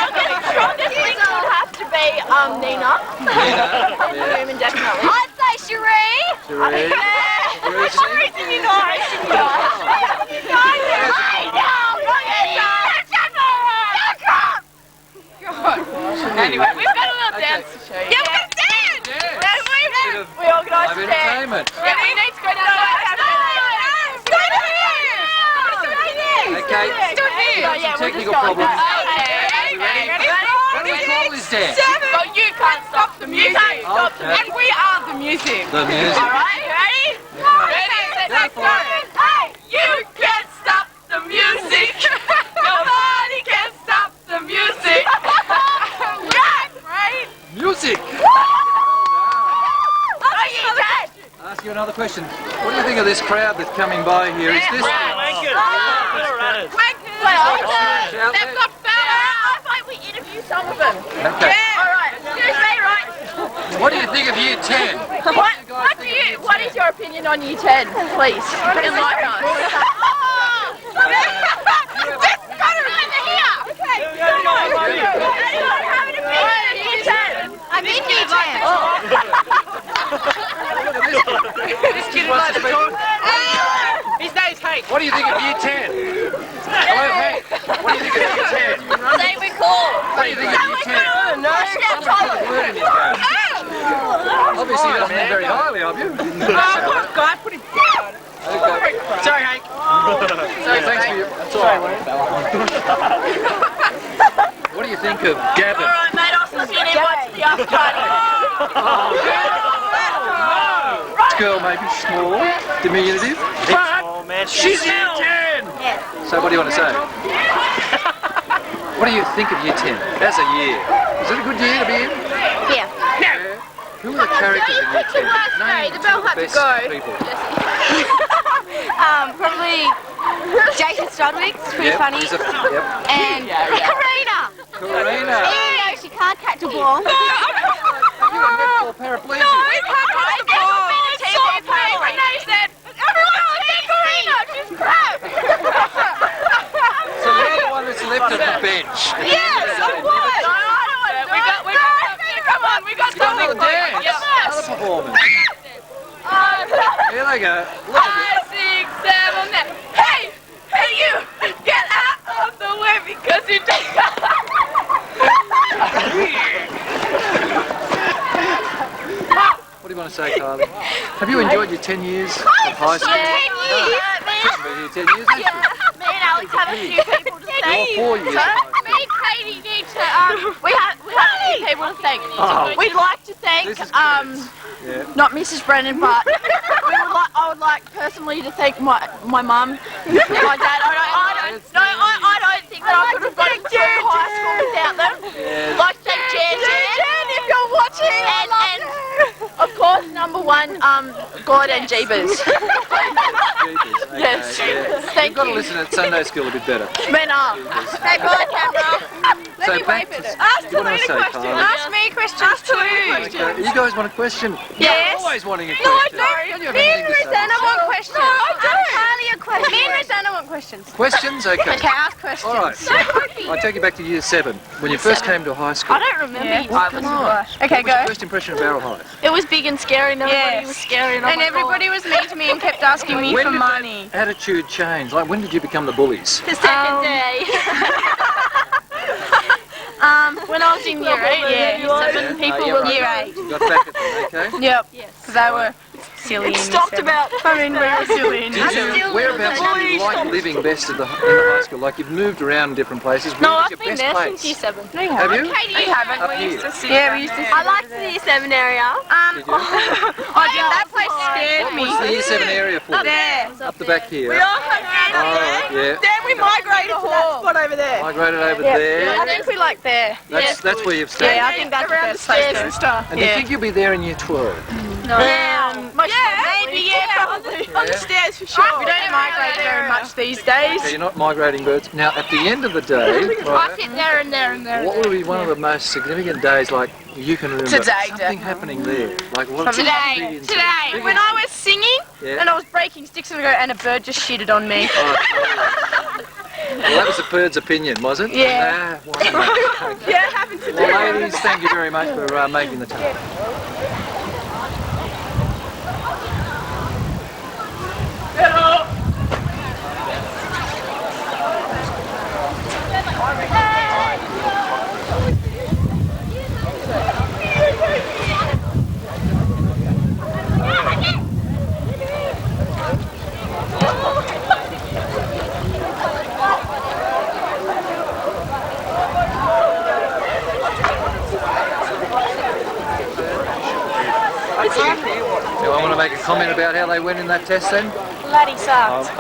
strongest link would have to be Nina. Yeah. Women definitely. I'd say Cherie. Cherie. For some reason you know. Anyway, we've got a little dance to show you. Yeah, we've got a dance! We organised a dance. Entertainment. Yeah, we need to go down Okay. Some technical problems. Ready? What do we call this dance? Well, you can't stop the music. And we are the music. The music. Alright, ready? Ready, set, go. Hey, you can't stop the music. Nobody can stop the music. Right? Music. Ask you another question. What do you think of this crowd that's coming by here? Is this? They've got fella. I thought we interview some of them. Okay. Yeah. All right. Seriously, right? What do you think of year 10? What is your opinion on year 10? Please, enlighten us. Just got it over here. Okay. Have an opinion on year 10. I'm in year 10. This kid wants to speak. His name's Hank. What do you think of year 10? Hello, Hank. What do you think of year 10? Say we're cool. What do you think of year 10? Obviously, he doesn't think very highly of you. Guy, put him down. Okay. Sorry, Hank. Sorry, thanks for you. That's all right. What do you think of Gavin? All right, mate. I'll slip in and watch the after party. This girl may be small, diminutive, but she's year 10! So what do you want to say? What do you think of year 10 as a year? Is it a good year to be in? Yeah. Who are the characters in year 10? Name The bell had to best go. people. Probably Jason Studwick's pretty funny. He's yep. And Karina. Karina. Even though she can't catch a ball. You got netball paraplegia. No, we can't catch the ball. Renee said, everyone see Karina. She's crap. So you're the one that's left at the bench. Yes, I was. You got another dance. Another performance. Here they go. Look at 5, 6, 7, 8. Hey! Hey you! Get out of the way because you take What do you want to say, Carly? Have you enjoyed your 10 years of high school? 10 years. You've been here 10 years, haven't you? Me and Alex have a few people to thank. Oh, 4 years. Me and Katie need to, we have a few people to thank. Oh. We'd like to thank, not Mrs. Brennan, but I would like personally to thank my mum, my dad. I don't think that I could have gotten to high school without them. Yeah. Like to thank Jen, if you're watching, and of course, number one, God and Jeebus. Yes. Thank You've got to you. listen at Sunday school a bit better. Men are. Hey, bye, camera. Let So me back wave to- it. Ask Talina questions. Ask me questions too. Okay. You guys want a question? Yes. You're always wanting a No, I question. don't. Don't you have Me and anything to say? Rosanna want questions. No, I don't. Carly a question. Me and Rosanna want questions. Questions? Okay. Okay, ask questions. All right. I'll take you back to year 7, when you first came to high school. I don't remember. Yeah. What Come was on. it? Okay, What was your go. first impression of Barrel High? It was big and scary, and everybody was scary, and everybody was mean to me and kept asking me When for did money. that attitude change? Like, when did you become the bullies? The second day. When I was in year 8, yeah. 7 people were year 8. You got back at them, okay? Yep. Because they were silly. It stopped about. I mean, we were silly. Did you, whereabouts did you like living best in the high school? Like, you've moved around different places. Where No, was I've your been best there place? since year 7. No, you Have you? Katie, you haven't. Up We here. used to sit. Yeah, we used to sit. I liked the year 7 area. Did you? I did. That place scared me. What's the year 7 area for? Up there. Up the back here. We all hung out Oh, yeah. Then we migrated to that spot over there. Migrated over there. I think we like there. That's where you've stayed. Yeah, I think that's around the stairs and stuff. And do you think you'll be there in year 12? No. Maybe, yeah. On the stairs for sure. We don't migrate very much these days. Okay, you're not migrating birds. Now, at the end of the day, I right, sit there and there and there. what will be one of the most significant days, like, you can remember? Today, Something happening there. Like, what Today, when I was singing Yeah. and I was breaking sticks and a bird just shitted on me. Well, that was the bird's opinion, was it? Yeah. Nah, well, Yeah, it happened to well, ladies, thank you very much for making the time. Do I want to make a comment about how they went in that test then? Bloody sucked.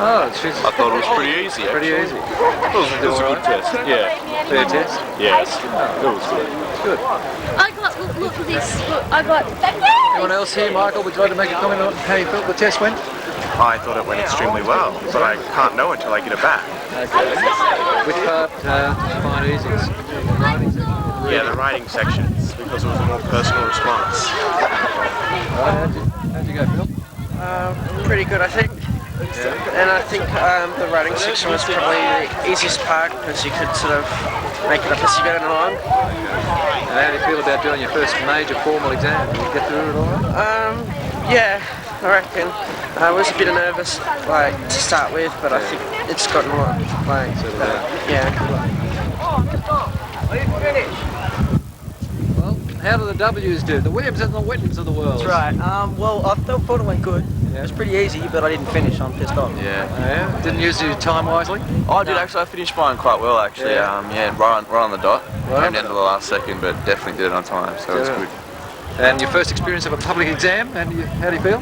Oh, she's... I thought it was pretty easy. Pretty easy. It was a good test. Yeah. Fair test? Yes. It was good. Good. I got, look at this. Look, I got. Anyone else here? Michael, would you like to make a comment on how you felt the test went? I thought it went extremely well, but I can't know until I get it back. Okay. Which part find easiest? Yeah, the writing sections, because it was a more personal response. How'd you go, Phil? Pretty good, I think. Yeah. And I think the writing section was probably the easiest part because you could sort of make it up as you go along. And how do you feel about doing your first major formal exam? Did you get through it all right? Yeah, I reckon. I was a bit nervous, like, to start with, but I think it's gotten a lot, like, yeah. Well, how do the W's do? The Webbs and the Whittons of the world. That's right. Well, I thought it went good. Yeah. It was pretty easy, but I didn't finish. I'm pissed off. Yeah. Didn't use your time wisely? Oh, I did actually. I finished mine quite well, actually. Yeah. Right on the dot. Right Came down to the last second, but definitely did it on time, so it was good. And your first experience of a public exam, and how do you feel?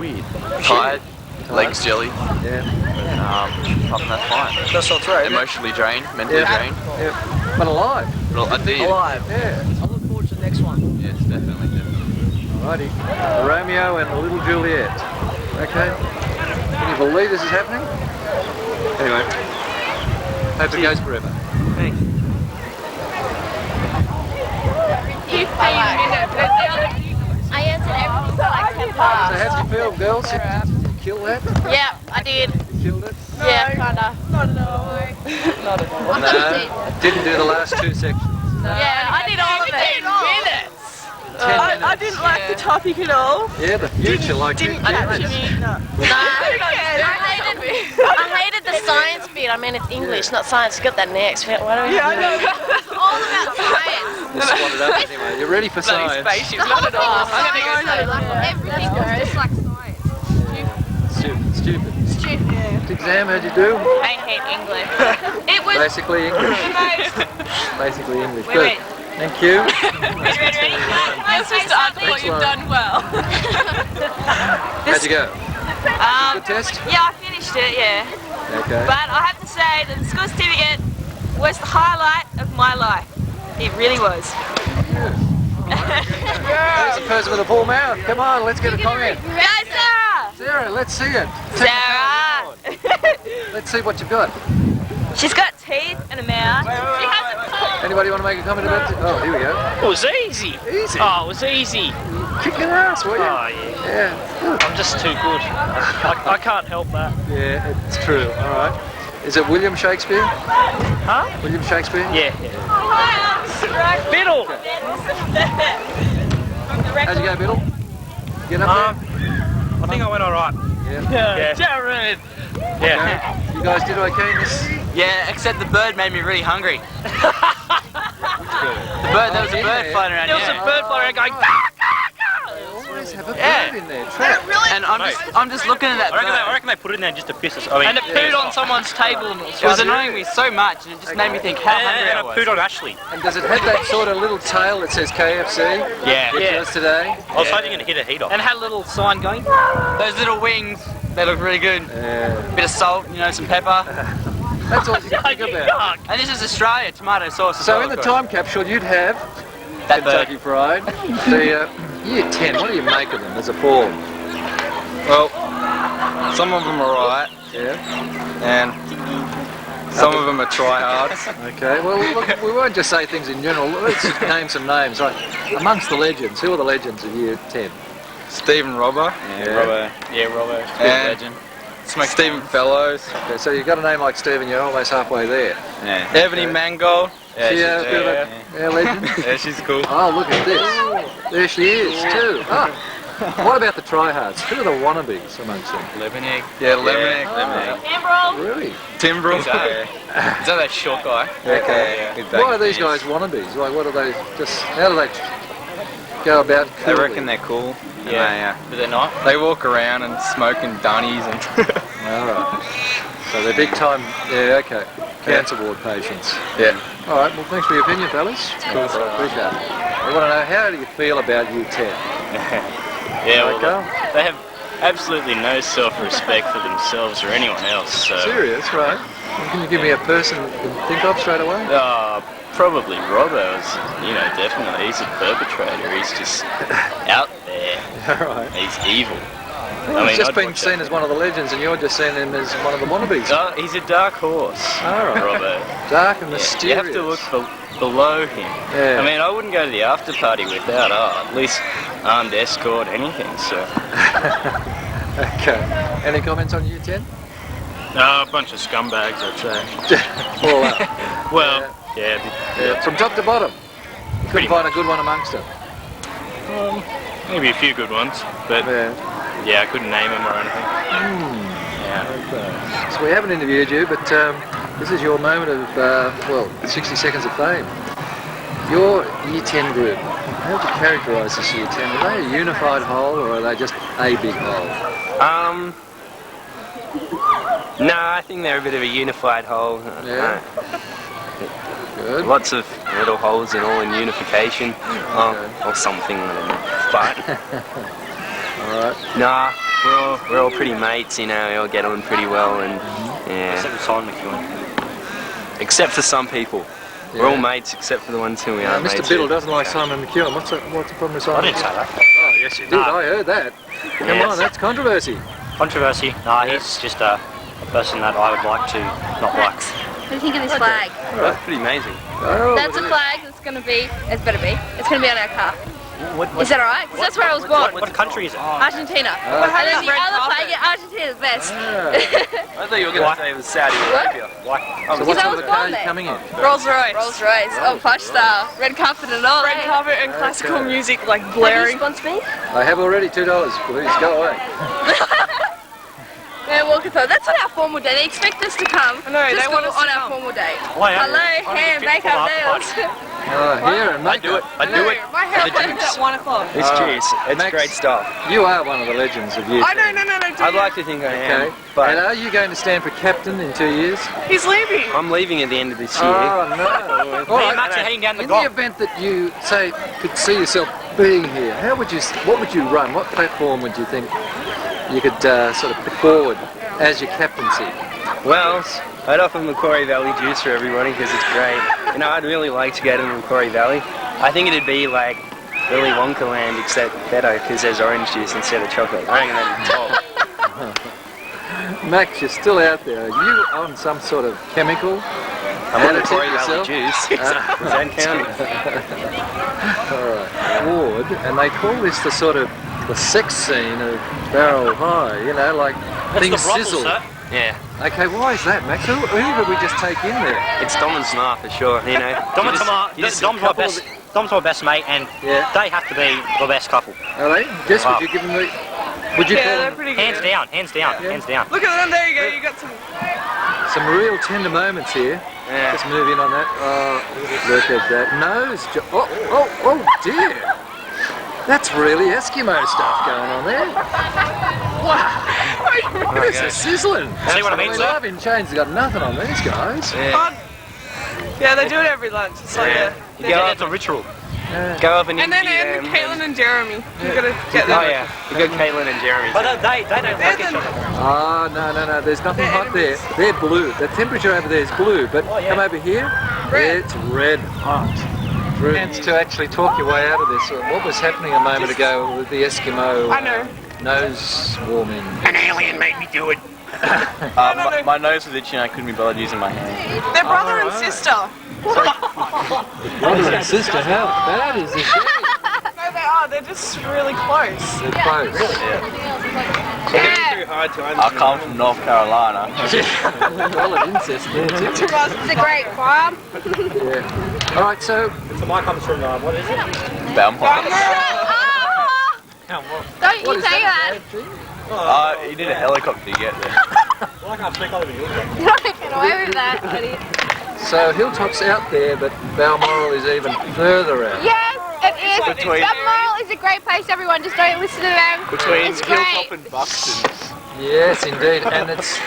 Weird. Tired, legs jelly. Yeah. But other than that's fine. That's all right. Emotionally drained, mentally drained. Yeah. But alive. But I did. Alive. Yeah. I look forward to the next one. Yes, definitely. Righty. Romeo and the little Juliet. Okay. Can you believe this is happening? Anyway. Hope it goes forever. Thanks. I answered everything but like 10 parts. So how did you feel, girls? Did you kill that? Yeah, I did. You killed it? Yeah, kinda. Not at all. No, didn't do the last two sections. Yeah, I did all of it. 10 minutes. I didn't like the topic at all. Yeah, the future like you. Didn't capture me. No. I hated the science bit. I mean, it's English, not science. You got that next. What are we doing? It's all about science. You swat it up anyway. You're ready for science. Spaceship, not at all. Everything goes just like science. Stupid. Stupid. What exam how'd you do? I hate English. It was Basically English. Basically English. Good. Wait. Thank you. Ready? This was to answer what you've done well. How'd you go? Good test? Yeah, I finished it, yeah. Okay. But I have to say that the school certificate was the highlight of my life. It really was. There's a person with a full mouth. Come on, let's get a comment. Go, Sarah! Sarah, let's see it. Sarah! Let's see what you've got. She's got teeth and a mouth. She has a tongue. Anybody want to make a comment about it? Oh, here we go. It was easy. Easy? Oh, it was easy. Kicking ass, were you? Oh, yeah. Yeah. I'm just too good. I can't help that. Yeah, it's true. All right. Is it William Shakespeare? Huh? William Shakespeare? Yeah. Biddle! How'd you go, Biddle? Get up there? I think I went alright. Yeah. Jared! Yeah. You guys did okay in this? Yeah, except the bird made me really hungry. There was a bird flying around. There was a bird flying around going. Always have a bird in there, trap. And I'm just looking at that bird. I reckon they put it in there just to piss us. I mean, And it pooed on someone's table and It was annoying me so much, and it just made me think how hungry I and was. I pooed on Ashley. And does it have that sort of little tail that says KFC? Yeah. Which was today? I was hoping to hit a heat off. and had a little sign going. Those little wings, they look really good. Bit of salt, some pepper. That's all you can think about. And this is Australia, tomato sauce. as So well, in the of course. time capsule, you'd have That bird. Kentucky Fried. The year 10, what do you make of them as a fall? Well, some of them are right. Yeah. And some of them are tryhards. Okay, well, look, we won't just say things in general. Let's just name some names. Right. Amongst the legends, who are the legends of year 10? Stephen Robber. Yeah, Robbo. And Legend. Stephen Fellows. Okay, so you've got a name like Stephen, you're almost halfway there. Yeah. Ebony Mangold. Yeah, she's a legend. Yeah, she's cool. Oh, look at this. There she is, too. What about the tryhards? Who are the wannabes amongst them? Lemonade. Yeah, Lemonade. Really? Timbrel. Is that that short guy? Okay. Why are these guys wannabes? Like, what are they? How do they go about? They reckon they're cool. Yeah, but they're not. They walk around and smoking dunnies and. Alright. So they're big time. Yeah, okay. Cancer ward patients. Yeah. All right. Well, thanks for your opinion, fellas. Cool. Appreciate it. I want to know, how do you feel about year 10? Yeah, well, Okay. they have absolutely no self-respect for themselves or anyone else. So. Serious, right? Well, can you give me a person you can think of straight away? Probably Robbo's, definitely. He's a perpetrator. He's just out there. All right. He's evil. Well, he's just I'd been watch seen as one of the legends, and you're just seeing him as one of the wannabes. He's a dark horse, All right. Robbo. Dark and Yeah, mysterious. you have to look below him. Yeah. I mean, I wouldn't go to the after party without at least armed escort, anything. So. Okay. Any comments on year 10? A bunch of scumbags, I'd say. All up. Well, yeah. From top to bottom. You couldn't find a good one amongst them. Maybe a few good ones, but I couldn't name them or anything. Yeah. So we haven't interviewed you, but this is your moment of 60 seconds of fame. Your year 10 group. How would you characterise this year 10? Are they a unified whole, or are they just a big whole? No, I think they're a bit of a unified whole. Yeah. Good. Lots of little holes in all in unification, or something. But Alright. nah, we're all pretty mates, we all get on pretty well, and Except for Simon McEwen. except for some people. We're all mates except for the ones who we aren't mates Mr. Biddle with. doesn't like Simon McEwen. What's the problem with Simon? I didn't say that. Oh, yes you did. I heard that. Come on, that's controversy. Controversy? No, he's just a person that I would like to not like. What do you think of this flag? That's pretty amazing. Oh, That's a flag that's going to be, it's better be, it's going to be on our car. Is that alright? Because that's where I was born. What country is it? Argentina. And then the other plague, Argentina's best. I thought you were going to say it was Saudi Arabia. Why? So what sort of car are you coming in? Rolls Royce. Rolls Royce. Oh, plush style. Red carpet and all. Red carpet and classical music like blaring. Have you sponsored me? I have already $2, please, go away. Yeah, walkathon. That's on our formal day. They expect us to come I know, to they school want us on to our come. formal day. Oh, yeah. Hello, hair, makeup, nails. Here and I do it. I do it. My hair appointment's at 1 o'clock. It's juice. It's Max, great stuff. You are one of the legends of youth. I know, no. I'd like to think I am. Okay. But And are you going to stand for captain in 2 years? He's leaving. I'm leaving at the end of this year. Oh, no. Me and Max are heading down the In dock. the event that you, say, could see yourself being here, what would you run? What platform would you think you could sort of put forward as your captaincy? Well, I'd offer Macquarie Valley juice for everybody because it's great. You know, I'd really like to go to Macquarie Valley. I think it'd be like Willy Wonka land except better because there's orange juice instead of chocolate. I reckon that'd be top. Max, you're still out there. Are you on some sort of chemical? I'm on additive Macquarie Valley yourself? juice. Is that counting? Alright, Ward, and they call this the sort of the sex scene of Barrel High, you know, like things the brothel, sizzle. sir. Yeah. Okay, why is that, Max? Who did we just take in there? It's Dom and Smart for sure, you know. Dom's my best mate, and they have to be the best couple. Are they? Jess, would you give them the... Would you call they're them... pretty good. Hands down, hands down, hands down. Look at them, there you go, you got Some real tender moments here. Yeah. Let's move in on that. Oh, look at that. Nose job. Oh dear. That's really Eskimo stuff going on there. Wow. This is sizzling. See what I mean, sir? Love in Chains have got nothing on these guys. Yeah, they do it every lunch. It's like You go up It's a ritual. Go up and and then interview them. Caitlin and Jeremy. You gotta get them. Oh yeah, you got Caitlin and Jeremy. But they don't like each other. Oh, no. There's nothing hot there. They're blue. The temperature over there is blue, but come over here, it's red hot. Chance to actually talk your way out of this. What was happening a moment ago with the Eskimo nose warming? An alien made me do it. My nose was itching, I couldn't be bothered using my hand. They're brother and sister. Brother and sister, how bad is this? No, they are. They're just really close. They're close. Too hard to I come from North Carolina. Well, of incest there too. It's a great farm. Yeah. All right, so mine comes from, what is it? Belmont. Don't you say that. You need a helicopter to get there. Well, I can't speak other than you. Don't get away with that, buddy. So Hilltop's out there, but Balmoral is even further out. Yes, it is. Between- Balmoral is a great place, everyone. Just don't listen to them. Between It's great. Hilltop and Buxton. Yes, indeed, and it's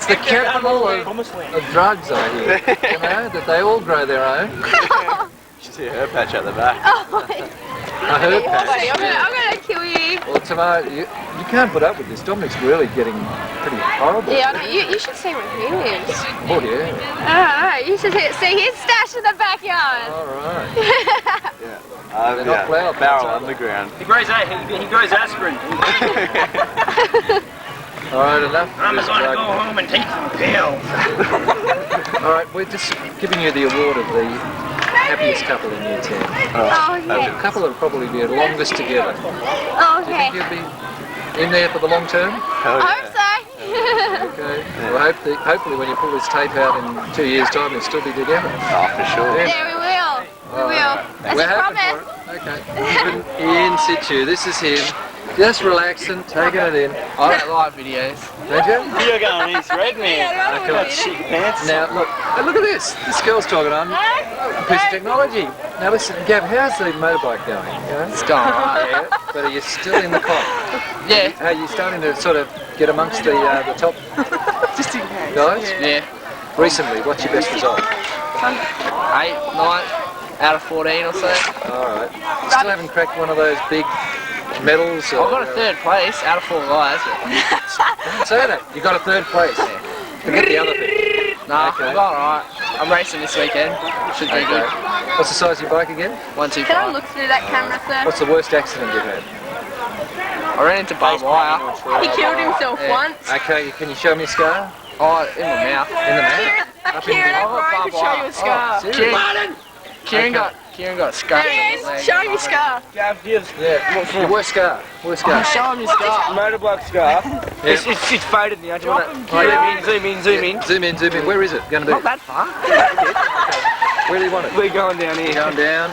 the capital of drugs, I hear. You know, that they all grow their own. You should see her patch at the back. I heard that. I'm gonna kill you. Well, Tamara, you can't put up with this. Dominic's really getting pretty horrible. Yeah, I know. You should see where he lives. Oh, yeah. You should see his stash in the backyard. All right. They're not flower pots, Barrel are they? underground. He grows aspirin. All right, enough. I'm of this going to drug. go home and take some pills. All right, we're just giving you the award of the happiest couple in Year 10. Oh, okay. The couple will probably be the longest together. Oh, Do you okay. think you'll be in there for the long term? I hope so. Okay. Well, hopefully when you pull this tape out in 2 years' time, you'll still be together. Oh, for sure. Yeah, we will. We will. That's We're a hoping promise. for it. Okay. In situ. This is him. Just relaxing, taking it in. I don't like videos. Don't you? You're going, he's red man. Okay. Got shit pants. Now look at this. This girl's talking on a piece of technology. Now listen, Gav, how's the motorbike going? It's going alright. Yeah, but are you still in the cop? Yeah. Are you starting to sort of get amongst the top Just in case. guys? Yeah. Recently, what's your best result? 8, 9 out of 14 or so. All right. Still haven't cracked one of those big medals? I got a 3rd place out of 4 guys. Don't say that. You got a 3rd place. Forget the other thing. Nah, Okay. I'm going alright. I'm racing this weekend. Should be good. What's the size of your bike again? 125. Can I look through that camera, sir? What's the worst accident you've had? I ran into barbed wire. He killed himself once. Okay, can you show me a scar? Oh, in my mouth. In the mouth? Kieran O'Brien could show you a scar. Seriously? Kieran got a scratch on his Show him your scar. Gav gives. Yeah. Your worst scar. Worst scar. Show him your scar. Motorbike scar. Yeah. It's faded now. Do you want to zoom in? Zoom in. Where is it going to be? Not that far. Where do you want it? We're going down here. Going down.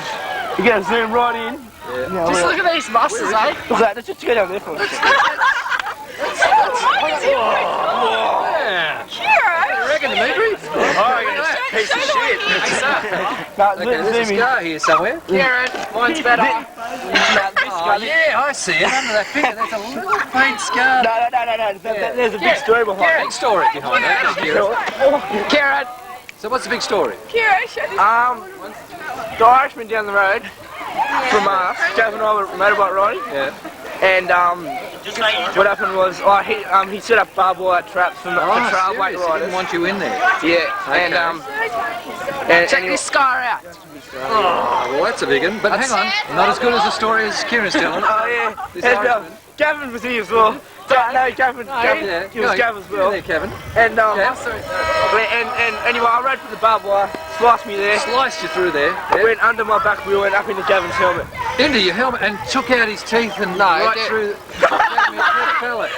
You're going to zoom right in. Yeah. Just look at these muscles, eh? What's that? Let's just go down there for a second. I reckon, Dimitri? Piece of shit. Okay, there's a scar here somewhere. Kieran, mine's better. Oh, yeah, I see it under that finger. There's a little faint scar. No. There's a big story behind it. Big story behind that. Kieran. So what's the big story? Kieran, show this. The Irishman down the road from us, Gav and I were motorbike riding. Yeah. And what happened was, he set up barbed wire traps for trail bike He riders. didn't want you in there. Yeah. Okay. And Check this scar out. Oh, well, that's a big one. But hang on, not as good as the story as Kieran's telling. Oh yeah. This And, Irishman. Gavin was here as well. No, Gavin. He was Gav as well. There, Kevin. And anyway, I rode for the barbed wire, sliced me there. Sliced you through there. Went under my back wheel and up into Gavin's helmet. Into your helmet and took out his teeth and right through the pellet.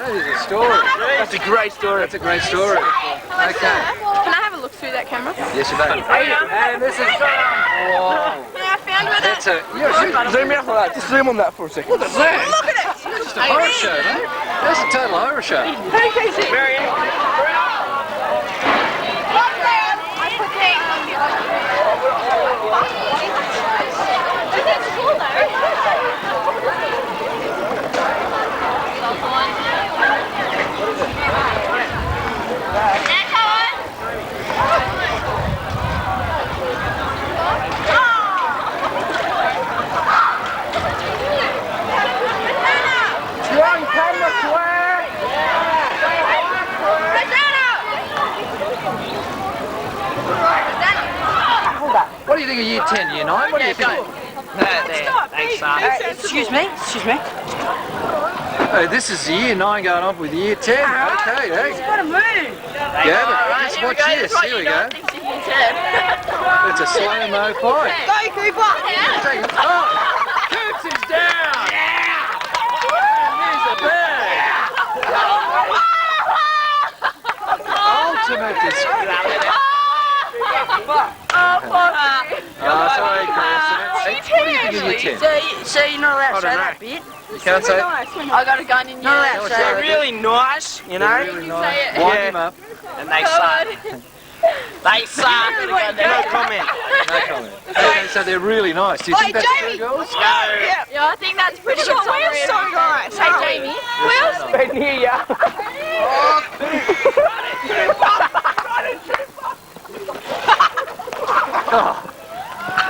That is a story. That's a great story. That's a great story. Okay. Can I have a look through that camera? Yes, you may. And this is... Whoa. Yeah, I found where That's a... Zoom out for that. Just zoom on that for a second. Look at that. Look at it. That's just a horror show, mate. That's a total horror show. Hey, Casey. Very What do you think of year 10, year 9? What do you think? Excuse me. Hey, this is year 9 going on with year 10. Okay, hey. What a move. Yeah, but watch this. Here we go. It's a slow-mo fight. Go, Cooper. Oh, Coops is down. Here's the bag. Ultimate display. Sorry, Chris. What do you think of year 10? So you're not allowed to say that bit? You can't say it? I got a gun in you. Not allowed to say They're that really nice, you know. Really nice. Wind him up. And they suck. They suck. No comment. No comment. Okay, so they're really nice. Do you think that's true, girls? Yeah, I think that's pretty good. We're so nice. Hey, Jamie. Where's Been here, yeah. Oh,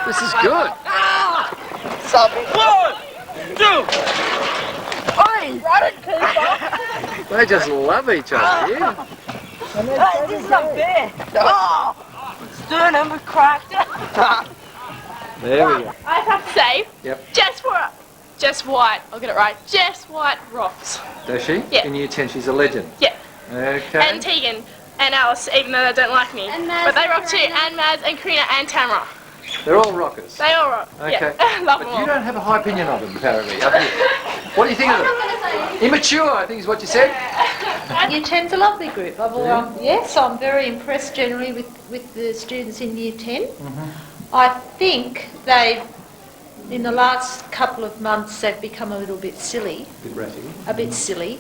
this is good. They just love each other, yeah. This is unfair. Oh, sternum cracked. There we go. I have to say, Yep. Jess White, I'll get it right, Jess White rocks. Does she? Yeah. In year 10, she's a legend. Yeah. Okay. And Tegan and Alice, even though they don't like me. But they rock too, and Maz and Karina and Tamara. They're all rockers. They all rock. Okay. Yeah. Love But them all. you don't have a high opinion of them, apparently, up here. What do you think of them? Immature, I think is what you said. Year 10's a lovely group. Yes, I'm very impressed generally with the students in Year 10. I think in the last couple of months, they've become a little bit silly. A bit ratty. A bit silly.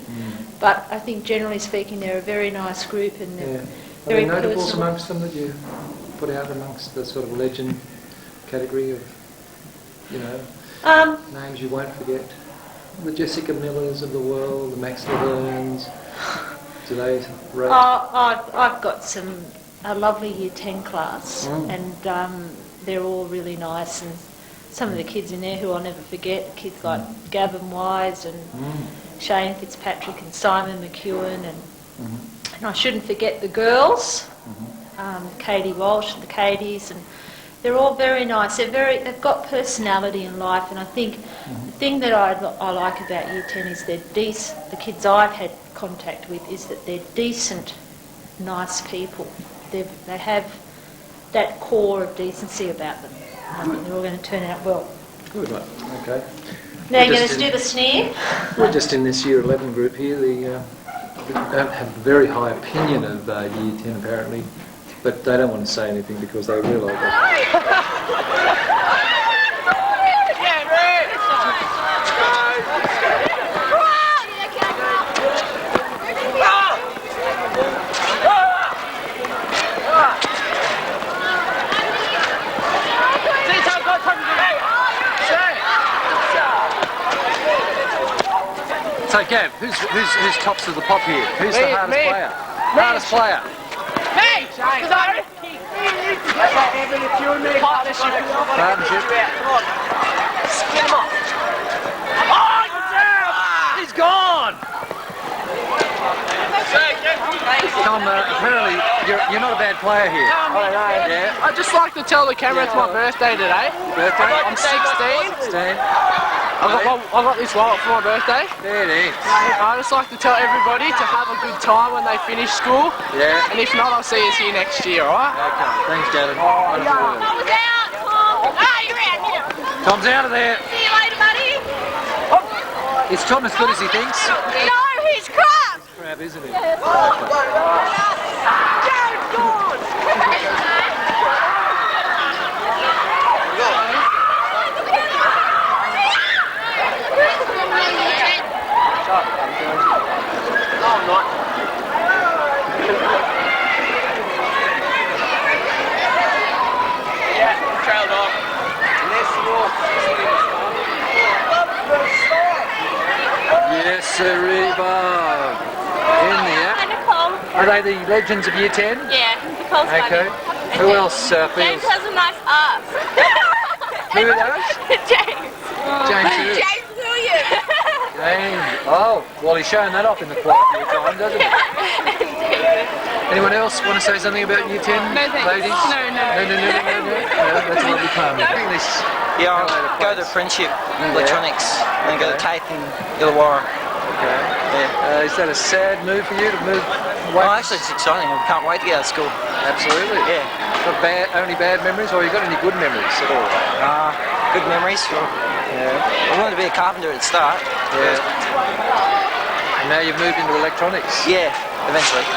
But I think generally speaking, they're a very nice group and they're Are very there notables personal. amongst them that you put out amongst the sort of legend category of, names you won't forget? The Jessica Millers of the world, the Max Lavernes, do they rate? I've got a lovely Year 10 class and they're all really nice, and some of the kids in there who I'll never forget, kids like Gavin Wise and Shane Fitzpatrick and Simon McEwen and I shouldn't forget the girls, Katie Walsh and the Katies, and they're all very nice. They've got personality in life, and I think the thing that I like about Year 10 is the kids I've had contact with is that they're decent, nice people. They have that core of decency about them. They're all going to turn out well. Good one. Okay. Now you're going to do the snare. We're just in this Year 11 group here. They have a very high opinion of Year 10 apparently, but they don't want to say anything because they realise that. So Gav, who's tops of the pop here? Who's the hardest player? Hardest player? Me! Partnership. Partnership. Spin him off. Oh, he's gone! Tom, apparently you're not a bad player here. Yeah. I'd just like to tell the camera it's my birthday today. Birthday? I'm 16. 16. I got this wallet for my birthday. There it is. I just like to tell everybody to have a good time when they finish school. Yeah. And if not, I'll see us here next year, alright? Okay. Thanks, Gavin. Tom's out, Tom. Ah, you're out here. Tom's out of there. See you later, buddy. Is Tom as good as he thinks? No, he's crap. Crap, isn't he? Yes, sirree, Bob. In there. And Nicole. Are they the legends of Year 10? Yeah, Nicole's Okay. funny. Who else James feels? has a nice ass. Who does? James. James who? James Williams. James. Oh, well, he's showing that off in the quad a few times, doesn't he? Anyone else want to say something about Year 10? No, thanks. Ladies? No. No, that's a lovely time. Yeah, I'll go to Friendship Electronics, and then go to Tate and Illawarra. Okay. Yeah. Is that a sad move for you to move away? Well, actually, it's exciting. I can't wait to get out of school. Absolutely. Yeah. Got only bad memories, or you got any good memories at all? Good memories. Yeah. I wanted to be a carpenter at the start. Yeah. And now you've moved into electronics. Yeah, eventually.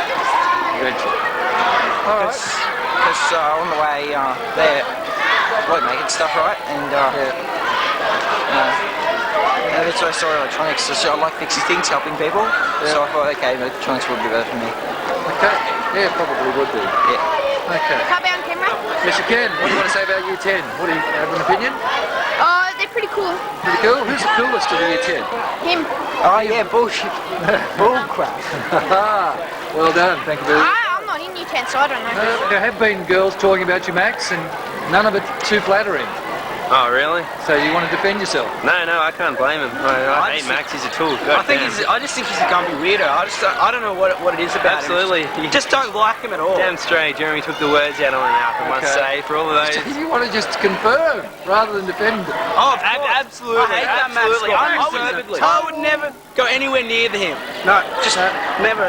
All right. Because on the way there, I like making stuff, right? And that's why I saw electronics. So I like fixing things, helping people. Yeah. So I thought, okay, electronics would be better for me. Okay. Yeah, probably would be. Yeah. Okay. Can't be on camera. Mr. Ken, what do you want to say about Year 10? What do you have an opinion? Oh, they're pretty cool. Pretty cool. Who's the coolest of the Year 10? Him. Oh yeah, bullshit. Bull crap. Well done. Thank you very much. I'm not in Year 10, so I don't know. There have been girls talking about you, Max, and none of it too flattering. Oh, really? So you want to defend yourself? No, I can't blame him. I hate Max, he's a tool. I just think he's a grumpy weirdo. I don't know what it is about Absolutely. him. Just don't like him at all. Damn straight, Jeremy took the words out of my mouth, I must say, for all of those. You want to just confirm rather than defend. Oh, absolutely. I hate that Max. I would never go anywhere near him. No, just never.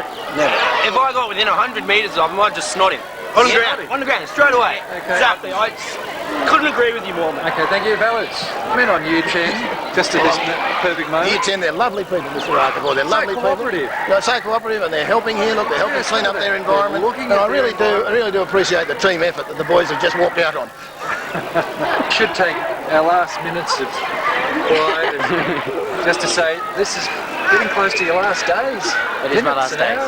If I got within 100 metres of him, I'd just snot him. On the ground, straight away. Okay. Exactly. I just couldn't agree with you more, man. Okay, thank you, fellas. Men on Year 10, just at this perfect moment. Year 10, they're lovely people, Mr. Arkives. They're lovely cooperative. people. They're so cooperative, and they're helping here. Look, they're helping clean up their environment. And I really do appreciate the team effort that the boys have just walked out on. Should take our last minutes of quiet and just to say this is getting close to your last days. It is my last days.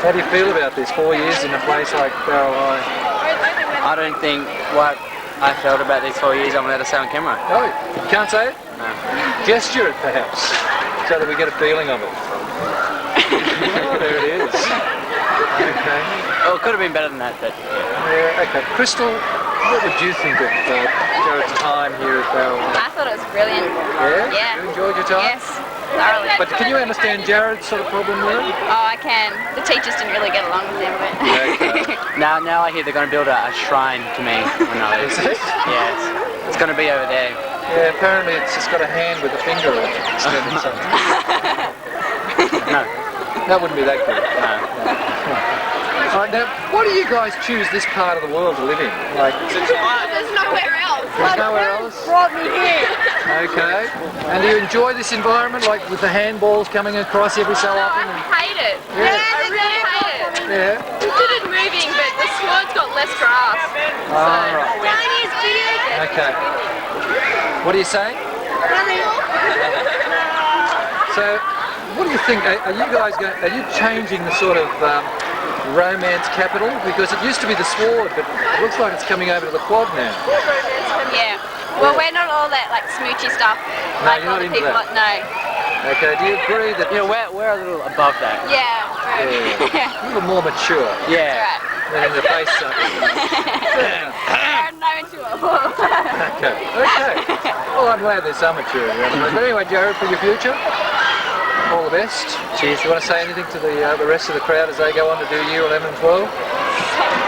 How do you feel about this? 4 years in a place like BOWRAL High? I don't think what I felt about these 4 years I'm allowed to say on camera. No, you can't say it? No. Gesture it perhaps, so that we get a feeling of it. Oh, there it is. Okay. Well, it could have been better than that, but yeah. Okay. Crystal, what would you think of Jared's time here at BOWRAL High? I thought it was brilliant. Yeah? Yeah. You enjoyed your time? Yes, thoroughly. But can you understand Jared's sort of problem there? Oh, I can. The teachers didn't really get along with him, but... Okay. now I hear they're going to build a shrine to me when I leave. Is it? Yeah, it's going to be over there. Yeah, apparently it's just got a hand with a finger on it. No. That wouldn't be that good. No. Right, now, why do you guys choose this part of the world to live in? Like, There's nowhere else. there's nowhere else? Brought me here. Okay. And do you enjoy this environment, like with the handballs coming across every so often? I hate it. Yeah. I really hate it. Yeah. It's good at moving, but the squad's got less grass. Ah, right. Tiniest video. Okay. What are you saying? So, what do you think? Are you guys going? Are you changing the sort of romance capital? Because it used to be the Sword, but it looks like it's coming over to the Quad now. Yeah. Well, we're not all that like smoochy stuff. No, like you're not other into people. that. No. Okay. Do you agree that? Yeah, we're a little above that. Yeah. Yeah. A little more mature. Yeah. Than in the face suck. No into it. Okay. Okay. Well, I'm glad there's some maturity. But anyway, Jared, for your future, all the best. Cheers. You want to say anything to the rest of the crowd as they go on to do year 11 and 12?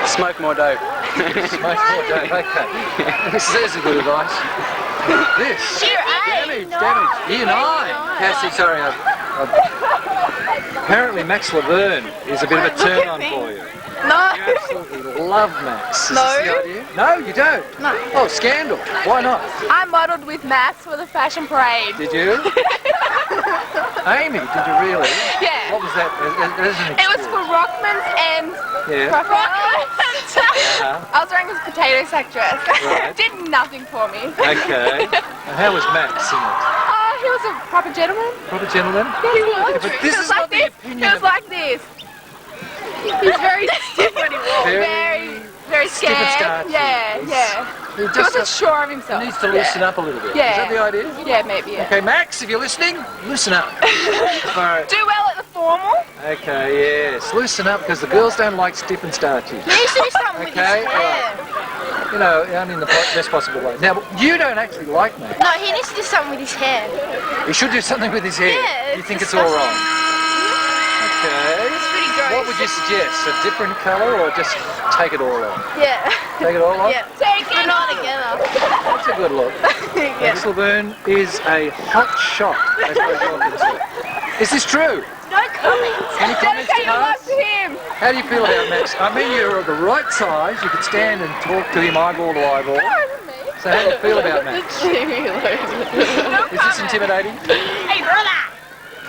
Smoke more dope. Smoke more dope. Okay. This is good advice. This. Damage. Year 9. Cassie, sorry. Apparently Max Laverne is a bit of a turn on for you. No. You absolutely love Max. Is No. this the idea? No, you don't. No. Oh, scandal. Why not? I modelled with Max for the fashion parade. Did you? Amy, did you really? Yeah. What was that? As an It was for Rockman's and Yeah. Rockman's. I was wearing this potato sack dress. Right. Did nothing for me. Okay. And how was Max in it? He was a proper gentleman. Proper gentleman? Yeah, he was. But this He was is like not the this. opinion He was of- like this. He's very stiff when he walks. Very stiff and scared. starchy. Yeah. He He just wasn't sure of himself. He needs to loosen up a little bit. Yeah. Is that the idea? Yeah, maybe. Yeah. Okay, Max, if you're listening, loosen up. Alright. Do well at the formal. Okay, yes. Loosen up because the girls don't like stiff and starchy. He needs to do something with his Okay, hair. You know, only in the best possible way. Now, you don't actually like Max. No, he needs to do something with his hair. He should do something with his hair. Yeah, You think it's all wrong? Okay. It's pretty gross. What would you suggest? A different colour or just take it all off? Yeah. Take it all off? Yeah. Take it all together. That's a good look. Max Laverne is a hot shot, as far as you're concerned. Is this true? No comments. Any comments to Dedicate your life pass? to him. How do you feel about Max? I mean, you're the right size. You could stand and talk to him eyeball to eyeball. So how do you feel about Max? Is this intimidating? Hey, brother.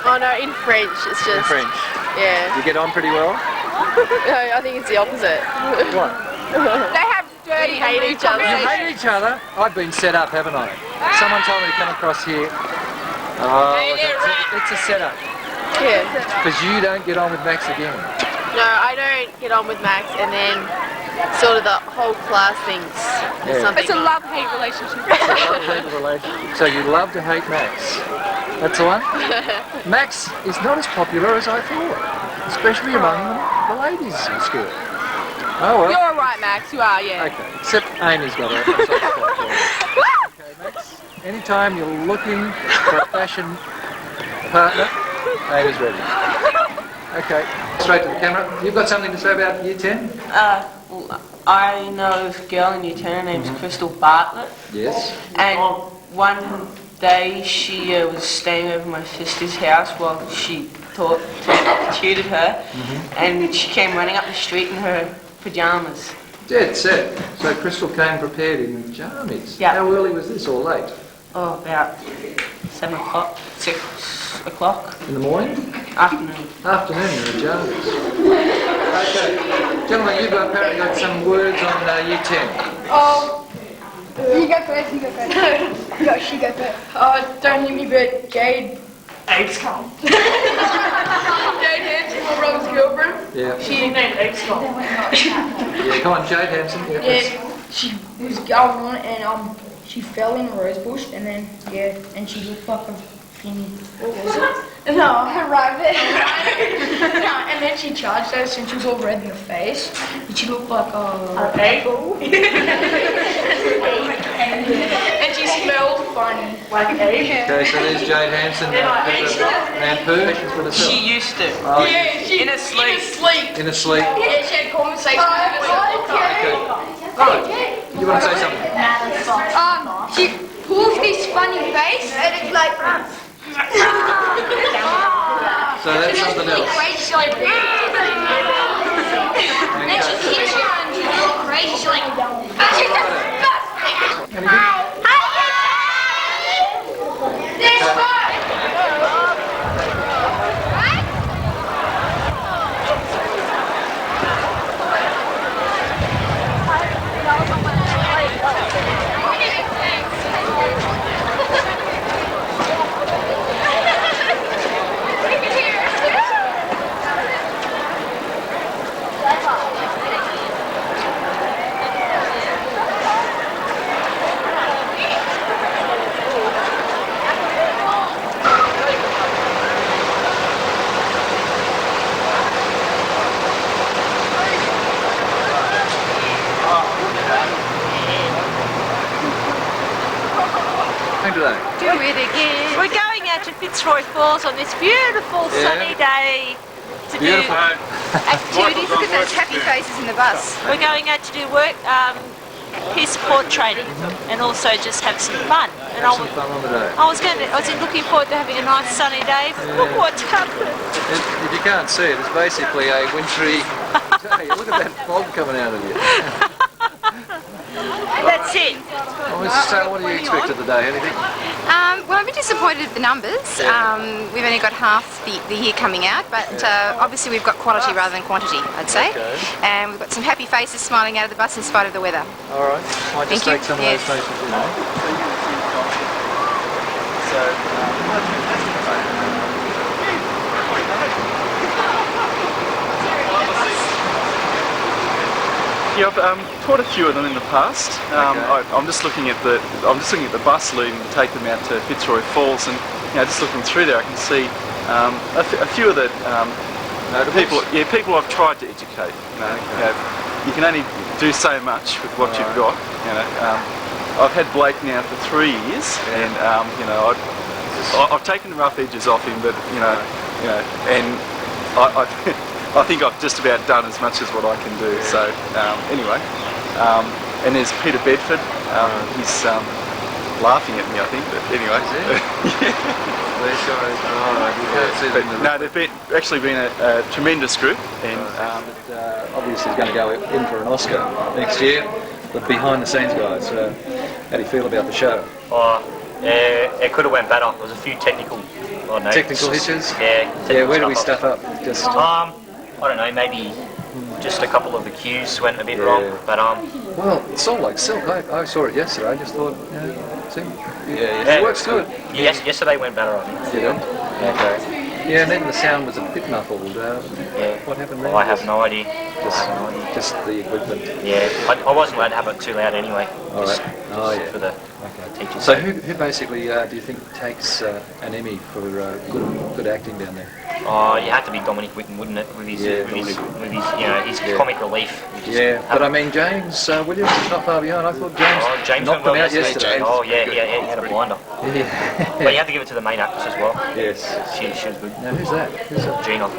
Oh no, in French. It's just. In French. Yeah. You get on pretty well? No, I think it's the opposite. What? They have dirty hate each other. You hate each other? I've been set up, haven't I? Someone told me to come across here. Oh, it's a setup. Yeah. Because you don't get on with Max again. No, I don't get on with Max, and then sort of the whole class thinks there's something. It's a love-hate relationship. Love-hate relationship. So you love to hate Max. That's the one? Max is not as popular as I thought, especially among the ladies in school. Oh well. You're right, Max. You are, yeah. Okay, except Amy's got a soft spot for it. Okay, Max, anytime you're looking for a fashion partner, Amy's ready. Okay, straight to the camera. You've got something to say about Year 10? Well, I know a girl in Year 10, her name's Crystal Bartlett. Yes. And one day she was staying over my sister's house while she tutored her, and she came running up the street in her pyjamas. Dead set. So Crystal came prepared in pajamas. Yeah. How early was this, or late? Oh, about 7 o'clock, 6 o'clock. In the morning? Afternoon. Afternoon in pajamas. Okay. Gentlemen, you've apparently got some words on Year 10. Oh, you go first, you go first. No, she go first. Oh, don't hit me, but Jade. Apes come. Jade Hanson, my brother's girlfriend. Yeah. She named Apes come. Yeah, come on, Jade Hanson. Yeah, please. Yeah, she was going on and she fell in a rose bush and then, yeah, and she looked like a thingy. What was it? No, a rabbit. No, and then she charged us and she was all red in the face. And she looked like a apple. And she smelled funny. Like egg. Okay, so there's Jade Hanson. Man poo. She's with herself. She used to. Oh, Yeah, she in her sleep. In a sleep. Yeah, she had conversations with herself. Okay. You want to say something? She pulls this funny face and it's like. So that's something else. to Fitzroy Falls on this beautiful sunny day to do activities. Look at those happy faces in the bus. We're going out to do work, peer support training, and also just have some fun. And Have some fun on the day. I was looking forward to having a nice sunny day. But look what's happened. If you can't see it, it's basically a wintry day. Look at that fog coming out of you. That's it. Well, Mrs. Taylor, what do you expect of the day? Anything? Well, I'm a bit disappointed at the numbers. We've only got half the year coming out, but obviously we've got quality rather than quantity, I'd say. Okay. And we've got some happy faces smiling out of the bus in spite of the weather. All right. Might just take some of those faces, you know. Yeah, I've taught a few of them in the past. I'm just looking at the bus leading to take them out to Fitzroy Falls, and just looking through there, I can see a few of the people I've tried to educate. You can only do so much with what you've got. I've had Blake now for 3 years, and I've taken the rough edges off him, but and I think I've just about done as much as what I can do. So anyway, and there's Peter Bedford. He's laughing at me, I think. But anyway, no, they've actually been a tremendous group, and obviously he's going to go in for an Oscar next year. The behind-the-scenes guys. How do you feel about the show? It could have went better. There was a few technical hitches. Yeah. Where do we stuff up? Just I don't know, maybe just a couple of the cues went a bit wrong, but well, it's all like silk. I saw it yesterday. I just thought, it works good. Yes, yesterday went better, I think. Did it? Okay. Yeah, and then the sound was a bit muffled. What happened there? Well, I have no idea. Just the equipment. Yeah, I wasn't allowed to have it too loud anyway. All right. For the teachers. So who basically do you think takes an Emmy for good acting down there? Oh, you had to be Dominic Whitten, wouldn't it? With his his comic relief. Yeah, but I mean James Williams is not far behind. I thought James knocked them out yesterday. Oh yeah, he had a blinder. Yeah. But you have to give it to the main actress as well. Yes. She was good. Now who's that? Gina.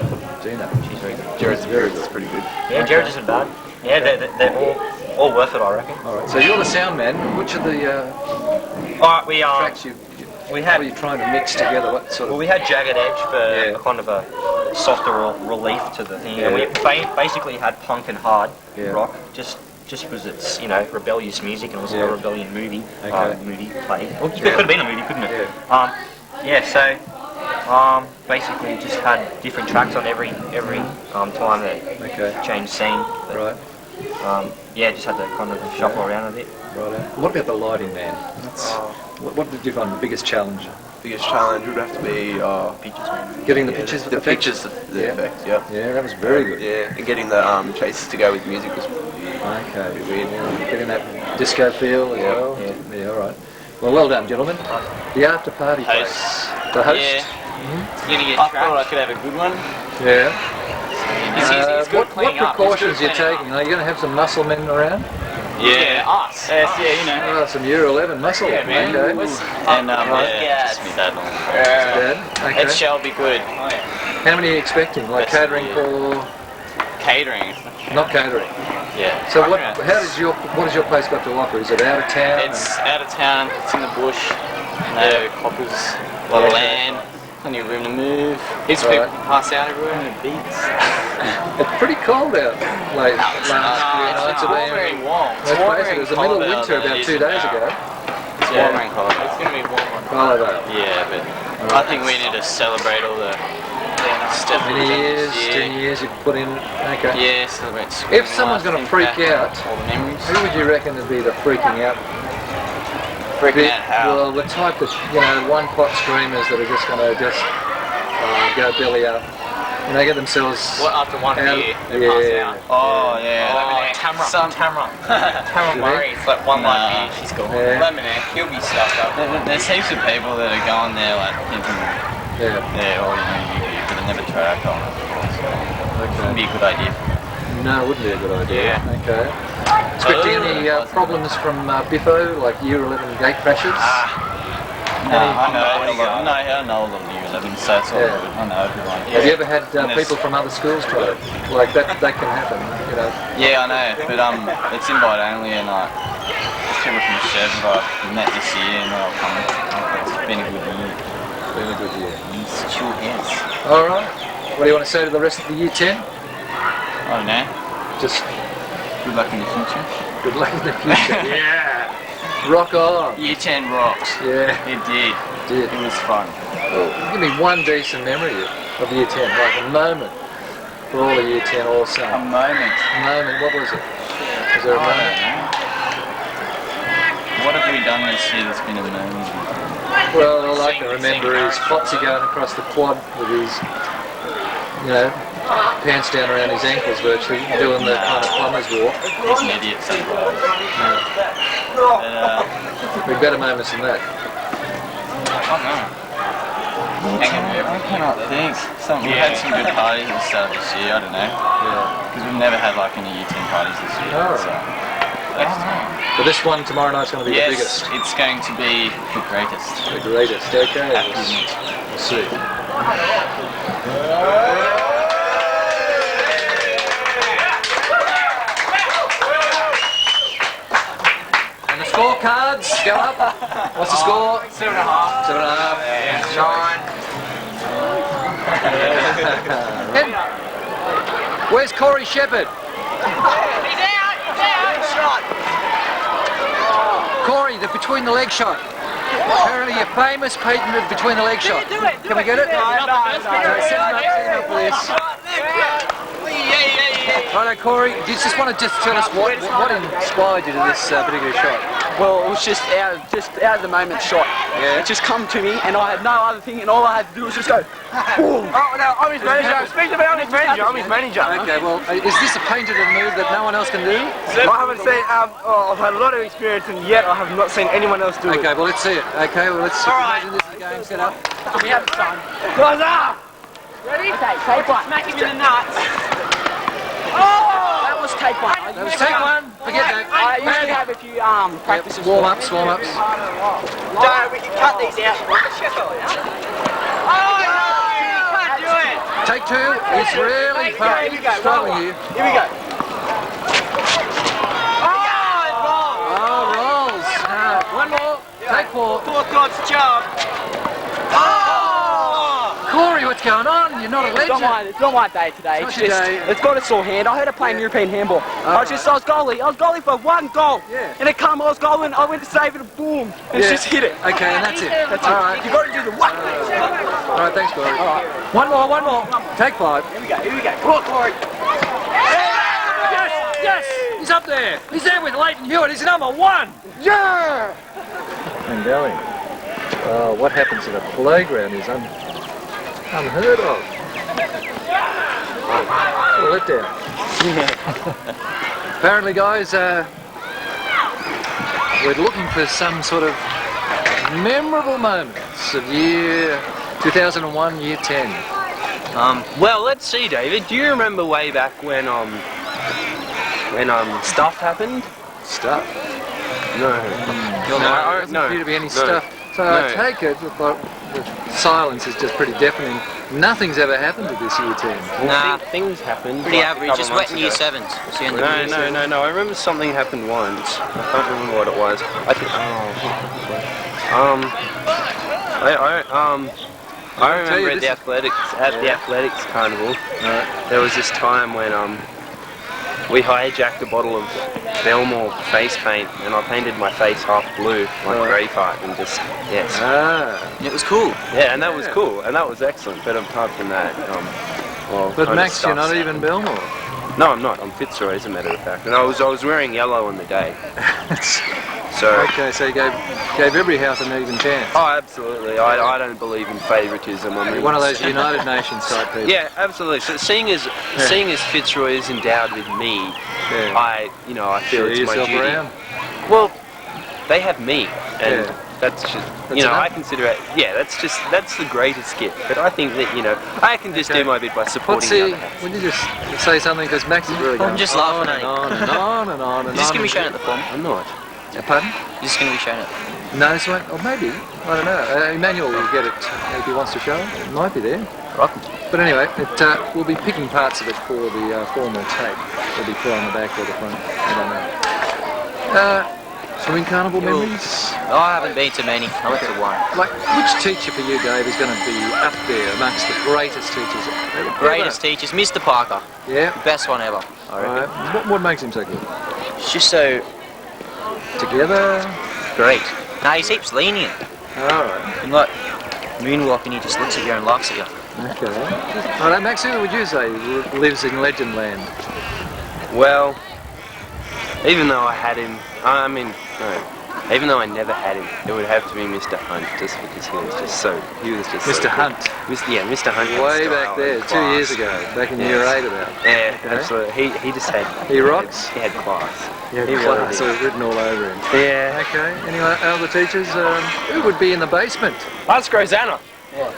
She's very good. Jared's very good. Pretty good. Yeah, Jared isn't bad. Yeah, they're all worth it, I reckon. All right. So you're the sound man. Which of the tracks what are you trying to mix together? What sort of? Well, we had Jagged Edge for kind of a softer relief to the thing, and we basically had punk and hard rock, just because it's rebellious music and also a rebellion movie play. Well, it could have been a movie, couldn't it? So basically just had different tracks on every time that changed scene. But, right. Just had to kind of shuffle around a bit. Right. What about the lighting, man? What did you find the biggest challenge? Biggest challenge would have to be pictures. Getting the pictures. The pictures, the effects. Yeah. Yeah, that was very good. Yeah, and getting the chases to go with music was okay. Weird. Getting that disco feel as well. Yeah. All right. Well done, gentlemen. The after party place. The host. Yeah. I thought I could have a good one. Yeah. What precautions are you taking? Are you going to have some muscle men around? Yeah, us. Oh, some Year 11 muscle. Yeah, man. Okay. And just me dad. Okay. It shall be good. How many are you expecting? Like catering for? Catering. Not catering. Yeah. So what does your place got to offer? Is it out of town? It's out of town. It's in the bush. No coppers. A lot of land. Plenty of room to move. Heaps of people pass out everywhere and it beats. It's pretty cold out late last year. It's very warm. Let's face it, it was the middle of winter about 2 days ago. It's warmer and colder. It's going to be warmer and colder. Yeah, but I think we need to celebrate all the stuff. 10 years you put in. Okay. Yeah, celebrate school. If someone's going to freak out, all the memories. Who would you reckon would be the freaking out? Freaking out how? Well, the type of, one pot screamers that are just going to go belly up. And they get themselves after one beer, they pass out. Oh, yeah. Tamara Murray, it's like one light beer, she's gone. Lemonade, he'll be stuffed up. There's heaps of people that are going there like thinking, you could have never tried alcohol. So it wouldn't be a good idea. No, it wouldn't be a good idea. Yeah. Okay. Expecting any problems from Biffo, like Year 11 gate crashes? I know all of the year 11, so it's all good. I know everyone. Have you ever had people from other schools try it? Like that can happen, you know? Yeah, I know, but it's invite only, and there's people from Chev that I've met this year, and they'll come. It's been a good year. Been a good year. It's sure has. All right. What do you want to say to the rest of the Year 10? I don't know. Just good luck in the future. Good luck in the future. Yeah. Rock on. Year 10 rocks. Yeah. It did. It was fun. Well, give me one decent memory of Year 10, like a moment for all of Year 10 also. A moment? A moment, what was it? Was there a moment? What have we done this year that's been a moment? Well, all I can remember is Fotsy going across the quad with his, you know, pants down around his ankles virtually, doing the kind of plumber's walk. He's an idiot sometimes. We've better moments than that. I don't know. I cannot think. We had some good parties at the start of this year, I don't know. Because we've never had like any Year 10 parties this year. But this one tomorrow night's going to be the biggest. It's going to be the greatest. The greatest, okay. We'll see. And the scorecards go up. What's the score? 7.5. 7.5. And where's Corey Shepherd? He's out! Shot! Corey, the between the leg shot. Apparently you're famous patented between the leg shot. Can we get it? No. Set him up for this. Righto, Corey, do you just want to tell us what inspired you to this particular shot? Well, it was just out of the moment shot. Yeah. It just come to me, and I had no other thing, and all I had to do was just go, boom. Oh, no, I'm his manager. Speak to me, I'm his manager. I'm his manager. Okay, well, is this a patented move that no one else can do? I haven't seen, I've had a lot of experience, and yet I have not seen anyone else do it. Okay, well, let's see it. Okay, well, let's imagine this is a game set up. We have it, son. Guys up! Ready? Okay, take one. Smack him in the nuts. Oh! That was take one. That was take one. Forget that. I usually have a few practices. Warm-ups. No, we can cut these out. Oh, no! You can't do it! Take two. It's really struggling here. Here we go. Oh, rolls. One more. Take four. Fourth God's job. Corey, what's going on? You're not a legend. It's not my day today. It's got a sore hand. I heard it playing European handball. I was goalie. I was goalie for one goal. Yeah. And it come, I was goaling. I went to save it and boom. And it's just hit it. Okay, and that's it. That's all right. You got to do the one. All right, thanks, Corey. All right. One more. Take five. Here we go. Come on, Corey. Yes. He's up there. He's there with Leighton Hewitt. He's number one. Yeah. Mandelli. Oh, what happens in a playground is unheard of. What a letdown. Apparently, guys, we're looking for some sort of memorable moments of year 2001, year 10. Well, let's see, David. Do you remember way back when stuff happened? Stuff? No. There doesn't appear to be any stuff. So I take it that the silence is just pretty deafening. Nothing's ever happened to this year 10. Nah, things happened. Pretty average, just wet in year 7s. No. I remember something happened once. I can't remember what it was. I remember at the athletics carnival. There was this time when we hijacked a bottle of Belmore face paint, and I painted my face half blue, like Braveheart, and just It was cool. Yeah, and that was cool, and that was excellent. But apart from that, But Max, you're not even Belmore. No, I'm not. I'm Fitzroy, as a matter of fact. And I was wearing yellow on the day. Okay, so you gave every house an even chance. Oh, absolutely. I don't believe in favouritism. I mean, one of those United Nations type people. Yeah, absolutely. So seeing as Fitzroy is endowed with me, I feel it's my duty. Around. Well, they have me, and that's just I consider it. Yeah, that's the greatest gift. But I think that I can just do my bit by supporting the other house. Would you just say something, because Max is really going I'm just laughing at on and on. You're just going to be shown at the form. I'm not. Pardon? You're just going to be shown it. No, so or maybe, I don't know. Emmanuel will get it if he wants to show it. It might be there. Right. But anyway, we'll be picking parts of it for the formal tape. It'll be put on the back or the front. I don't know. Swimming carnival memories? I haven't been to many. I went to one. Like, which teacher for you, Dave, is going to be up there amongst the greatest teachers? Greatest teachers, Mr. Parker. Yeah. Best one ever, I reckon. Right. What makes him so good? It's just so... Together? Great. No, he's heaps lenient. Alright. And like, moonwalk and he just looks at you and laughs at you. Okay. Alright, Max, who would you say lives in legend land? Well, even though I had him, even though I never had him, it would have to be Mr. Hunt, just because he was just so Mr. Hunt? Yeah, Mr. Hunt. Way back there, 2 years ago, back in year 8 about. Yeah, Okay. absolutely. He just had... He rocks? He had class. He had really class, did. so it was written all over him. Yeah. Okay, any other teachers? Who would be in the basement? That's Rosanna. Yeah.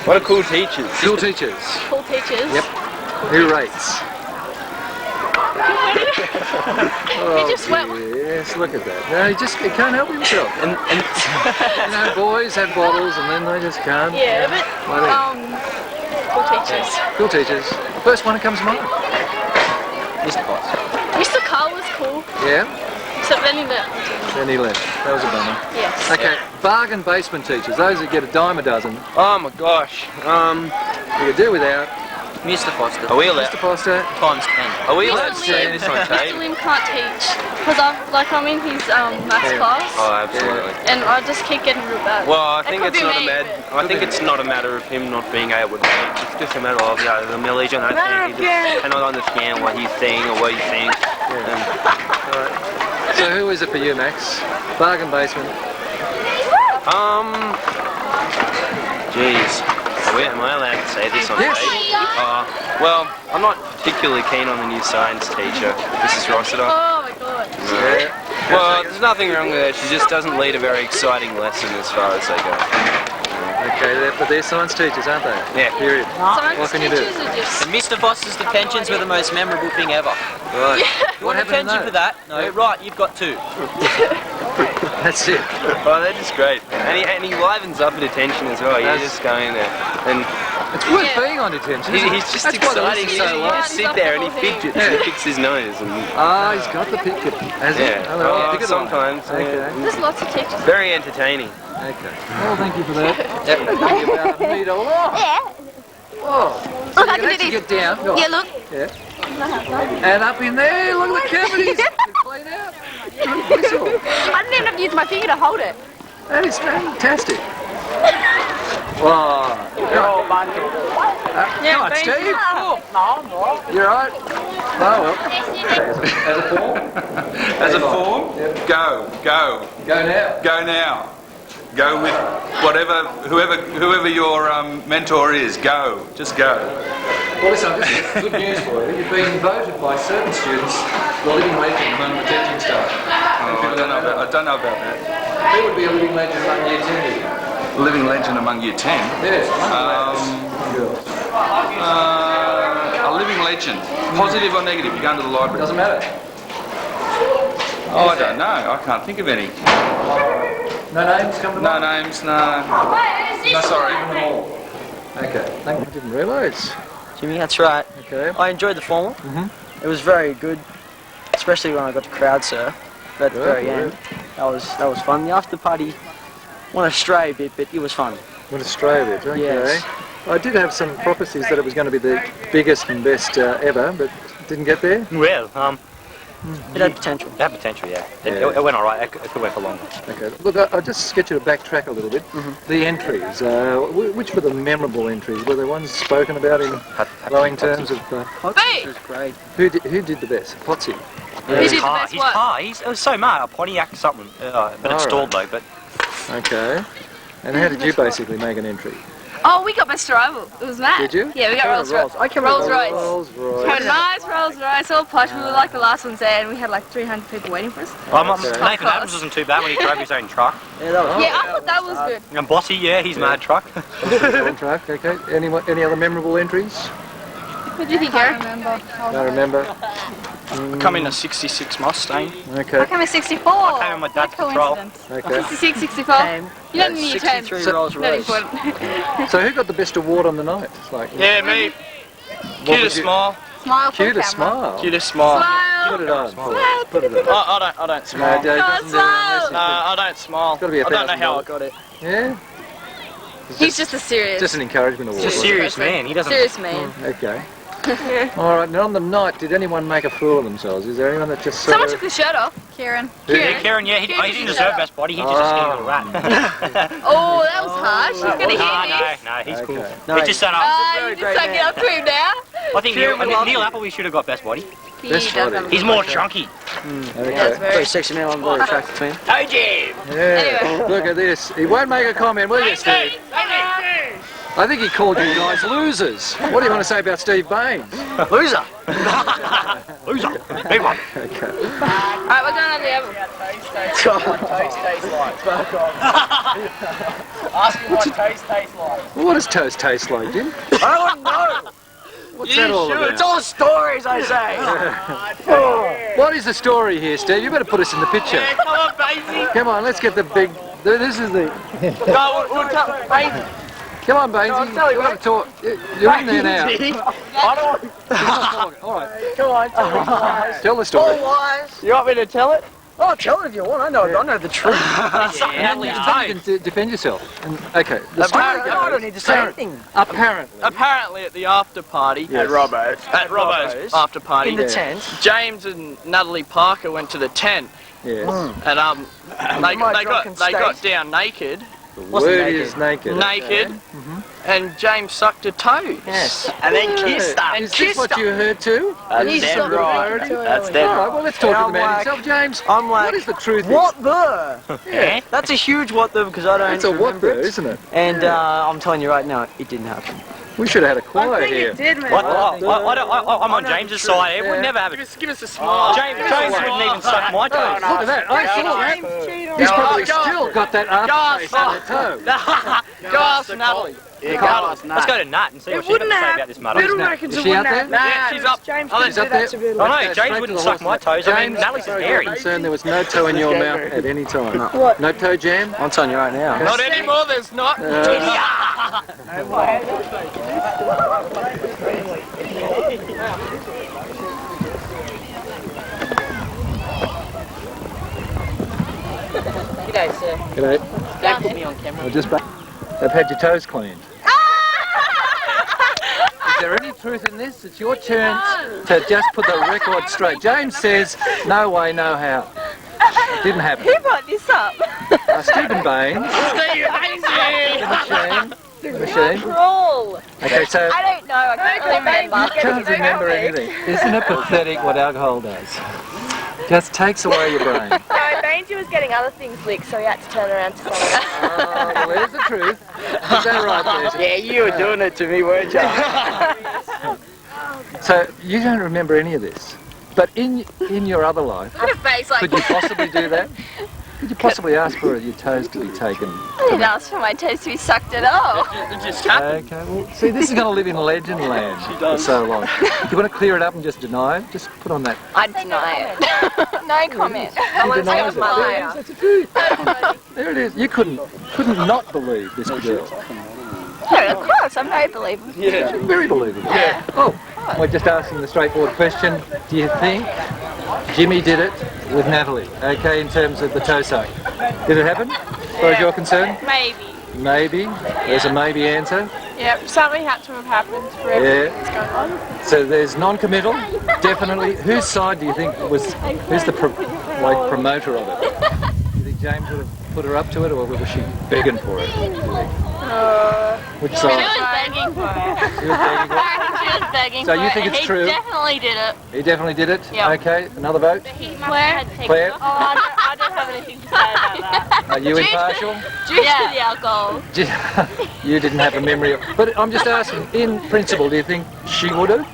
What a cool teachers. Cool teachers. Cool teachers. Yep. Who rates? He just went. Yes, look at that. No, he can't help himself. And you know, boys have bottles and then they just can't. Yeah, but cool teachers. Cool teachers. The first one that comes to mind. Mr. Potts. Mr. Carl was cool. Yeah. Except then he left. Then he left. That was a bummer. Yes. Okay, bargain basement teachers. Those that get a dime a dozen. Oh my gosh. You could do without. Mr. Foster. Are we allowed? Mr. Foster. Times 10. Are we allowed to say this on tape? Mr. Lim can't teach because I'm in his maths class. Oh, absolutely. And I just keep getting real bad. Well, I think It could it's be not me, I think it's not a matter of him not being able to teach. It's just a matter of the millage and I think he just cannot understand what he's saying or what he thinks. Alright. So who is it for you, Max? Bargain basement. Geez. Am I allowed to say this on Yes. tape? Well, I'm not particularly keen on the new science teacher, Mrs. Rossiter. Oh my god. No. Well, there's nothing wrong with her. She just doesn't lead a very exciting lesson as far as they go. Okay, but they're science teachers, aren't they? Yeah. Period. Science What can you do? teachers are just... And Mr. Foster's detentions were the most memorable thing ever. Right. You want a happened in detention for that? No, right, you've got 2. That's it. Oh, they're just great. And he livens up at detention as well. You just go in there. And it's worth being on detention. He's just That's why they're exciting. so You long. just sit there and he fidgets and he picks his nose. And, he's got the pick. Has he? yeah. Oh, well, pick it on. Sometimes. Okay. There's lots of teachers. Very entertaining. Okay. Well, thank you for that. Thank you about a metre long. Yeah. Whoa. So you I can can do actually this. get down. Go on. Yeah, look. Yeah. And up in there, look at the cavities. Clean out. Good whistle. I didn't even have to use my finger to hold it. That is fantastic. Wow. Come on, Steve. You're right. Oh, well. As a form? As a form? Yep. Go. Go now. Go now. Go with whoever your mentor is. Go. Just go. Well, listen, I've just got good news for you. You've been voted by certain students the living legend among the teaching staff. I don't know about that. Who would be a living legend among year 10 here? Living legend among year 10? Yes, girls. A living legend. Positive or negative? You go into the library. Doesn't matter. Oh, I don't know. I can't think of any. No names come to No mind? names, no. No, sorry. Okay, thank you. I didn't realise. Jimmy, that's right. Okay. I enjoyed the formal. It was very good, especially when I got to crowd surf at the very end. That was fun. The after party went astray a bit, but it was fun. Went astray a bit, okay. Yes. I did have some prophecies that it was going to be the biggest and best ever, but didn't get there. Well, it had potential. It had potential, yeah. It went alright. It could went for longer. Okay. Look, I'll just get you to backtrack a little bit. The entries, which were the memorable entries? Were there ones spoken about in glowing terms of... Potty was great. Who did the best? Potsy. His car, it was so mad. A Pontiac something. But it's stalled though, but... Okay. And how did you basically make an entry? Oh, we got best rival. It was mad. Did you? Yeah, we got Rolls Royce. I came Rolls Royce. Rolls Royce. Had a nice Rolls Royce, all posh. We were like the last ones there, and we had like 300 people waiting for us. Nathan Adams wasn't too bad when he drove his own truck. Yeah, that was Yeah, I thought that was good. And Bossy, yeah, he's mad truck. Truck, okay. Any other memorable entries? What do you think, Eric? I remember. I come in a 66 Mustang. Okay. I came in 64. I came in my dad's patrol. Okay. 66, 64. You don't need 10. 63 Rolls Not Royce. important. So who got the best award on the night? It's like, Yeah, me. Cutest smile. Smile for the cutest camera. smile. Cutest smile. Put it on. Put it on. I don't smile. No, Dave doesn't do it. No, I don't smile. Got to be I don't know $1,000. how I got it. Yeah. He's just a serious. Just an encouragement award. He's a serious man. He doesn't. Serious man. Okay. All right. Now on the night, did anyone make a fool of themselves? Is there anyone that just sort Someone of... took the shirt off. Kieran. Yeah, Kieran, yeah, he didn't deserve best body. He just a skinny little rat. Oh, that was harsh. He's going to hear this. No, he's cool. No, He just sat up. You just suck it up to him now. I think Neil Appleby should have got best body. He does have He's more chunky. Okay. Very sexy man, I'm very attracted to him. Toe jam! Yeah. Anyway. Look at this. He won't make a comment, will you, Steve? I think he called you guys losers. What do you want to say about Steve Baines? Loser! Loser! Big one! Okay. Alright, we're going on the other. Toast tastes like. Fuck off. Ask me what toast tastes like. What does toast taste like, Jim? I don't know. What's that all about? It's all stories, I say. What is the story here, Steve? You better put us in the picture. Yeah, come on, Bainesy. Come on, let's get the big... This is the... No, we'll tell Bainesy. Come on, Bainesy. No, You've got to talk. You're in there now. I don't want... All right. Come on, Tell the story. You want me to tell it? Oh, tell it if you want. I know the truth. You can defend yourself. And, okay. The story, I don't need to say anything. Apparently at the after party at Robbo's after party In the tent. James and Natalie Parker went to the tent. Yes. And they got down naked. The word is naked. Naked. And James sucked her toes. Yes. And then kissed her. Is this what you heard too? That's dead right. That's dead All right, well, let's talk to the man like, himself. James, I'm like, what is the truth? What the? Yeah. That's a huge what the, because I don't It's a what remember the, it. isn't it? And I'm telling you right now, it didn't happen. We should have had a choir here. What? I'm on James's side. It would never have it. Give us a smile. James wouldn't even suck my toes. Look at that. I saw that. He's probably still got that aftertaste on the toe. Go ask Natalie. Let's go to Nat and see what she's got to say about this matter. Is she out there? Yeah, she's up. She's up there? I know, James wouldn't suck my toes. I mean, Natalie's hairy. Concerned there was no toe in your mouth at any time. No toe jam? I'm telling you right now. Not anymore, there's not. G'day, sir. G'day. Don't put me on camera. Well, just they've had your toes cleaned. Is there any truth in this? It's your turn to just put the record straight. James says, no way, no how. It didn't happen. Who brought this up? Stephen Baines. The machine. Roll. Okay, so I don't know. I can't remember. you can't remember anything. Isn't it pathetic what alcohol does? Just takes away your brain. No, Bainzy was getting other things licked, so he had to turn around to something else. Well, there's the truth. Is that right, there? Yeah, you were doing it to me, weren't you? So you don't remember any of this, but in your other life, Had a face like could you possibly do that? Could you possibly ask for your toes to be taken? I didn't ask for my toes to be sucked at all. It just happened. Okay, well, see, this is going to live in legend land for so long. Do you want to clear it up and just deny it? Just put on that. I'd deny it. No comment. I You want to say deny it was it. my There it is, life. that's the truth. There it is. You couldn't not believe this girl. Yeah, of course, I'm very believable. Yeah, very believable. Yeah. Oh, we're just asking the straightforward question. Do you think Jimmy did it with Natalie? Okay, in terms of the toe suck. Did it happen? As far as you're concerned? Maybe. Maybe. There's a maybe answer. Yep, something had to have happened for everything that's going on. So there's non-committal. Definitely. Whose side do you think was? Who's the promoter of it? Do you think James would have put her up to it, or was she begging for it? Do you think? Which She side? was begging for it. She was begging for it. She was begging So for you it, think and it's true? He definitely did it. He definitely did it? Yep. Okay, another vote? Claire? Claire? Oh, I don't have anything to say about that. Are you impartial? Due to the alcohol. You didn't have a memory of... But I'm just asking, in principle, do you think she would have?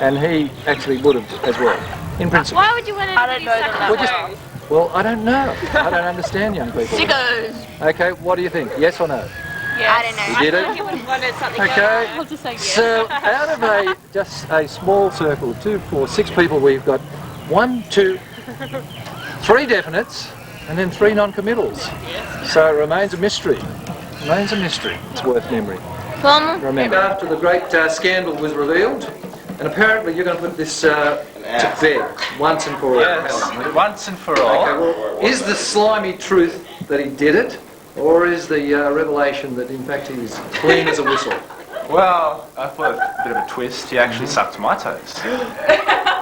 And he actually would have as well? In principle. Why would you want to I don't know that. Well, I don't know. I don't understand young people. Sickos. Okay, what do you think? Yes or no? Yes. I don't know. You did it? I you would have wanted something Okay. I'll just say yes. So out of just a small circle of 2, 4, 6 people, we've got 1, 2, 3 definites and then 3 non-committals. So it remains a mystery. Remains a mystery. It's worth memory. Remember, after the great scandal was revealed, and apparently you're going to put this to bed once and for all. Yes, once and for all. Okay, well, is the slimy truth that he did it, or is the revelation that in fact he's clean as a whistle? Well, I've got a bit of a twist. He actually sucked my toes.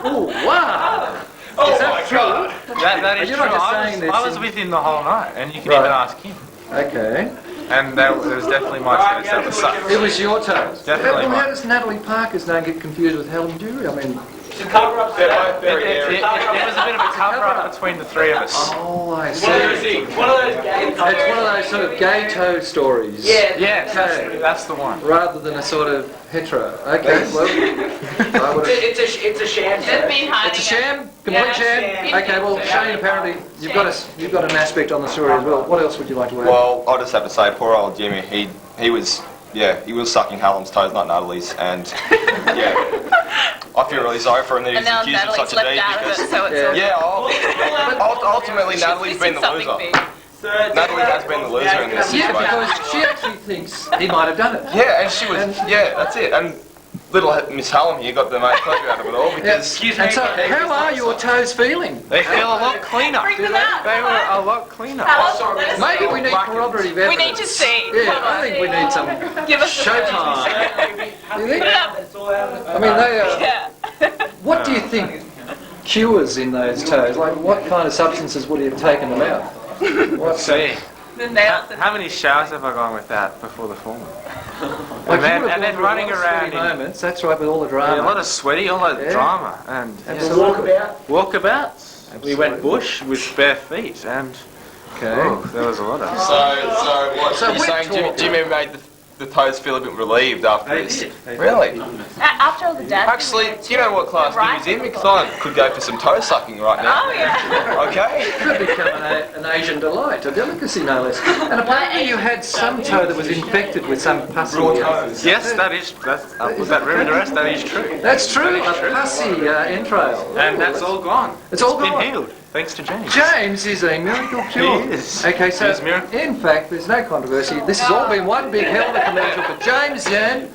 Oh, wow! Oh is that true? That is You're true. not just saying this I was with him the whole night, and you can even ask him. Okay. And it was definitely my toes that was sucked. It was your toes? Definitely How mine. does Natalie Parker's name get confused with Helen Dewey? I mean... To cover up it was a bit of a cover-up between the three of us. Oh, I see. It's one of those sort of gay toe stories. Yes, that's the one. Rather than a sort of hetero. Okay, well... It's a sham. It's a sham? Complete sham? Okay, well, Shane, apparently you've got an aspect on the story as well. What else would you like to add? Well, I just have to say, poor old Jimmy, he was sucking Hallam's toes, not Natalie's, and I feel really sorry for him that he was accused of such a deed because ultimately Natalie's been the loser. Natalie has been the loser in this situation. Yeah, because she actually thinks he might have done it. Yeah, and she was. That's it. And little Miss Hallam here got the most pleasure out of it all because. And so, how are your toes feeling? They feel a lot cleaner. Do they? They were a lot cleaner. Maybe we need corroborative evidence. We need to see. Yeah, I think we need some showtime. You think? I mean, they are... What do you think cures in those toes? Like, what kind of substances would he have taken them out? What's See, how many showers have I gone with that before the formal? Like and then running around moments. That's right, with all the drama. Yeah, a lot of sweaty, all that drama, and walkabouts. We went bush with bare feet, and there was a lot of. So what? You're saying Jimmy made the toes feel a bit relieved after this? Really? After all the death. Actually, do you know what class he was in? Because I could go for some toe sucking right now. Oh yeah. Okay. Could become an Asian delight, a delicacy no less. And apparently you had some toe that was infected with some pussy. Yes, was that room address? That is true. That's true. A pussy entrail. And that's all gone. It's all been gone. healed. Thanks to James. James is a miracle cure. He is. Okay, so He is a miracle. in fact, there's no controversy. This has all been one big hell of a commercial for James Yan.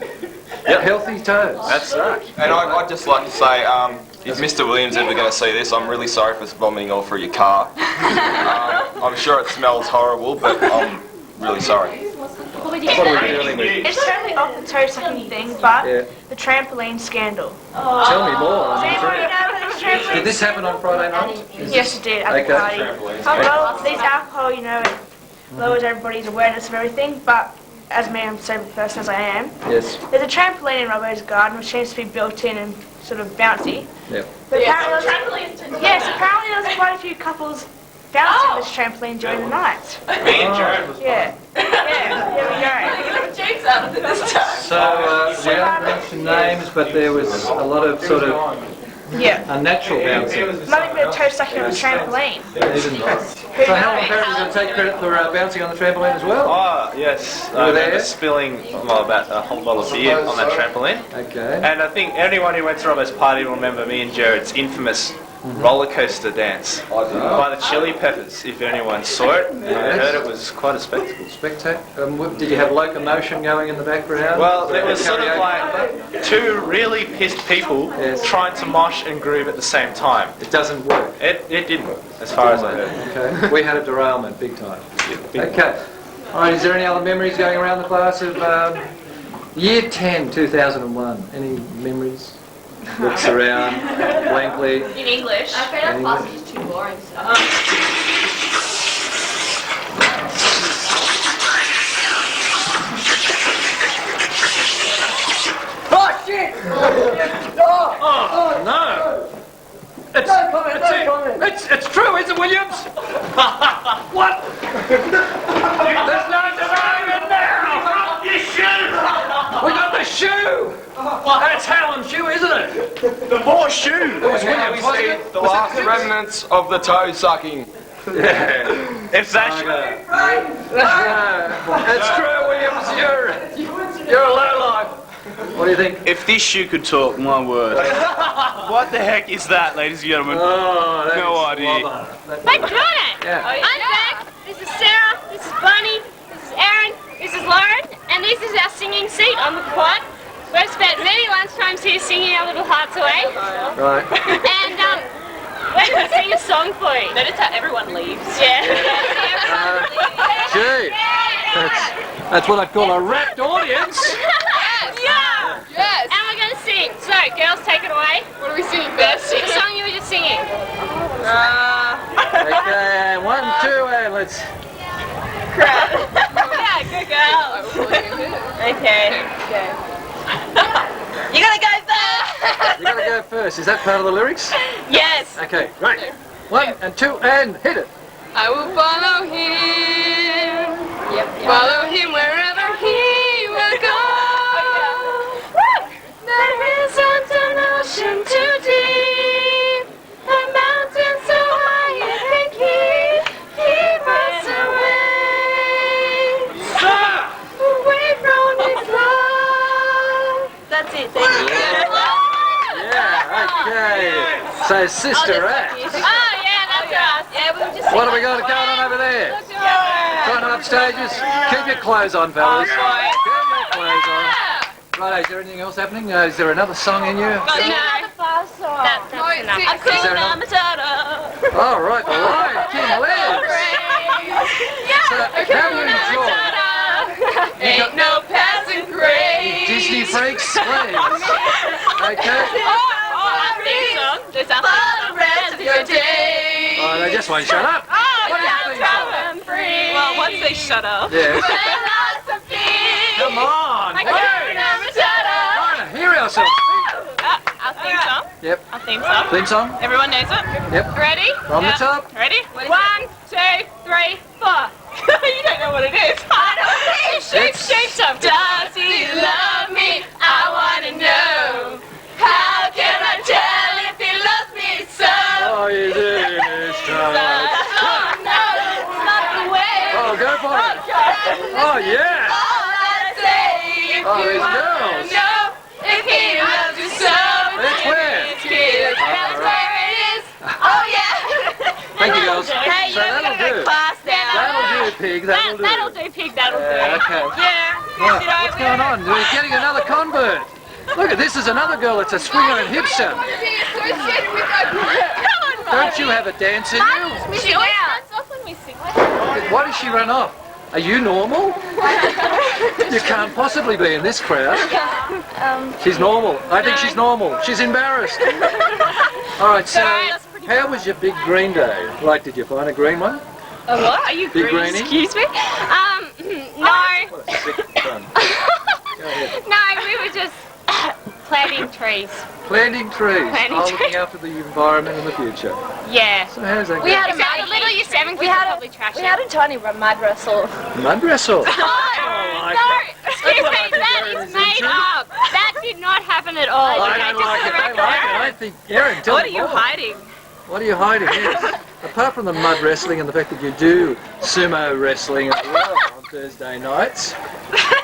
Healthy toes. That's right. And I'd just like to say, if Mr. Williams ever going to see this, I'm really sorry for vomiting all through your car. I'm sure it smells horrible, but I'm really sorry. It's totally off the toe sucking thing, but the trampoline scandal. Tell me more. Does anybody know about this trampoline? Did this happen on Friday night? Yes, it did at the party. Well, there's alcohol, you know, it lowers everybody's awareness of everything, but as me, I'm a sober person as I am. Yes. There's a trampoline in Robert's garden which seems to be built in and sort of bouncy. Yep. But apparently there was quite a few couples bouncing this trampoline during the night. Me and Joe. Yeah. There we go. Jake's out of it this time. So we don't mention names, but there was a lot of sort of unnatural bouncing. Nothing but toe sucking on the trampoline. So Helen apparently going to take credit for bouncing on the trampoline as well? Oh, yes. I remember spilling about a whole bottle of beer on that trampoline. Okay. And I think anyone who went to Robert's party will remember me and Jared's infamous roller coaster dance by the Chili Peppers, if anyone saw it. I heard it was quite a spectacle. Did you have locomotion going in the background? Well, it was sort of like two really pissed people trying to mosh and groove at the same time. It doesn't work. It didn't, as far as I heard. Okay. We had a derailment, big time. Okay. All right, is there any other memories going around the class of Year 10, 2001? Any memories? Looks around blankly. In English. I found our class was just too boring. So. Oh shit! Oh no! It's true, is it, Williams? What? There's no denying it now! Your shoe! We got the shoe! That's Hallam's shoe, isn't it? The poor shoe! It was Williams, wasn't it? The last remnants of the toe sucking. Yeah. It's Asher. It's true, Williams. You're a lowlife. What do you think? If this shoe could talk, my word. What the heck is that, ladies and gentlemen? Oh, no idea. Hey, doing it! Yeah. I'm Beck, this is Sarah, this is Bunny, this is Erin, this is Lauren, and this is our singing seat on the quad. We've spent many lunchtimes here singing our little hearts away. Right. And we're going to sing a song for you. Notice how everyone leaves. Yeah. Gee, that's what I call a rapt audience. Yeah. Yes. And we're going to sing. So, girls, take it away. What are we singing first? Sing the song you were just singing. Okay, 1, 2, and let's... Crap. Yeah, good girl. Okay. You gotta go first. You gotta go first. Is that part of the lyrics? Yes. Okay, right. 1 and 2 and hit it. I will follow him. Follow him wherever he will go. There isn't an ocean too deep, a mountain so high it can keep us away. Away from his love. That's it. Thank you. Yeah, okay. So, Sister Act. Oh, yeah, that's us. Yeah, we were just What have we got going on over there? Trying to up stages? Keep your clothes on, fellas. Keep your clothes on. Right, is there anything else happening? Is there another song in you? Another fast song. That's enough. I'm Is there calling another? Matata. All right, King Liz. So, how do you enjoy Ain't no passing grade. Disney freaks? Please. Okay. For the rest of your day. Oh, they just won't shut up. What is the theme song? Well, once they shut up. Yeah. Come on. I Hey. Trying to hear ourselves. Our theme song. Yep. Our theme song. Theme song? Everyone knows it? Yep. Ready? From the top. Ready? 1, 2, 3, 4. You don't know what it is. I don't know. Shape song. Does he love me? I want to know. How can I tell if he loves me so? Oh, you do this time. Oh no, it's not the way. Oh, go for it. Oh, yeah. All I say, if Oh, you these want girls. to know if he loves you so, That's where. it's kids. That's where it is. Oh yeah. Thank you, girls. Hey, So you're that'll going to do. class now. That'll do, Pig. That'll do. That'll do, Pig. That'll do. Okay. Yeah. Right, what's going on? We're getting another convert. Look at this is another girl that's a swinger and hipster. Don't you have a dance in you? She always runs off when we sing. Why does she run off? Are you normal? You can't possibly be in this crowd. She's normal. I think she's normal. She's embarrassed. All right, so how was your big green day? Like, did you find a green one? A what? Are you Big green? greenie? Excuse me? No. What a sick fun. Go ahead. No, we were just planting trees. Planting trees. Planting Looking trees. after the environment in the future. Yeah. So how's that We going? had a little year 7 kids probably trash it. We had a tiny mud wrestle. Mud wrestle. No, excuse me, that is made up. That did not happen at all. I don't like it. I like it. I think, Erin, tell What me are you more. hiding? What are you hiding? Yes. Apart from the mud wrestling and the fact that you do sumo wrestling as well on Thursday nights,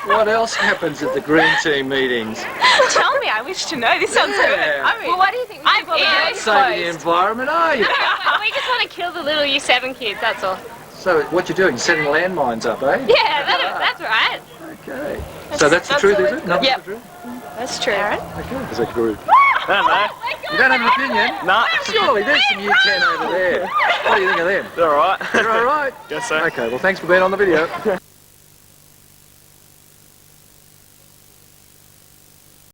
what else happens at the green team meetings? Tell me, I wish to know. This sounds good. Yeah. I mean, well, what do you think? I'm Not saving the environment, are you? We just want to kill the little year 7 kids, that's all. So what you're doing, setting landmines up, eh? Yeah, that's right. Okay. So that's the truth, is it? Nothing's Yep. the truth? That's true. Okay, as a group. I don't know. You don't have an opinion? No. Surely there's some Year 10 over there. What do you think of them? They're alright. They're alright? Guess so. Okay, well thanks for being on the video.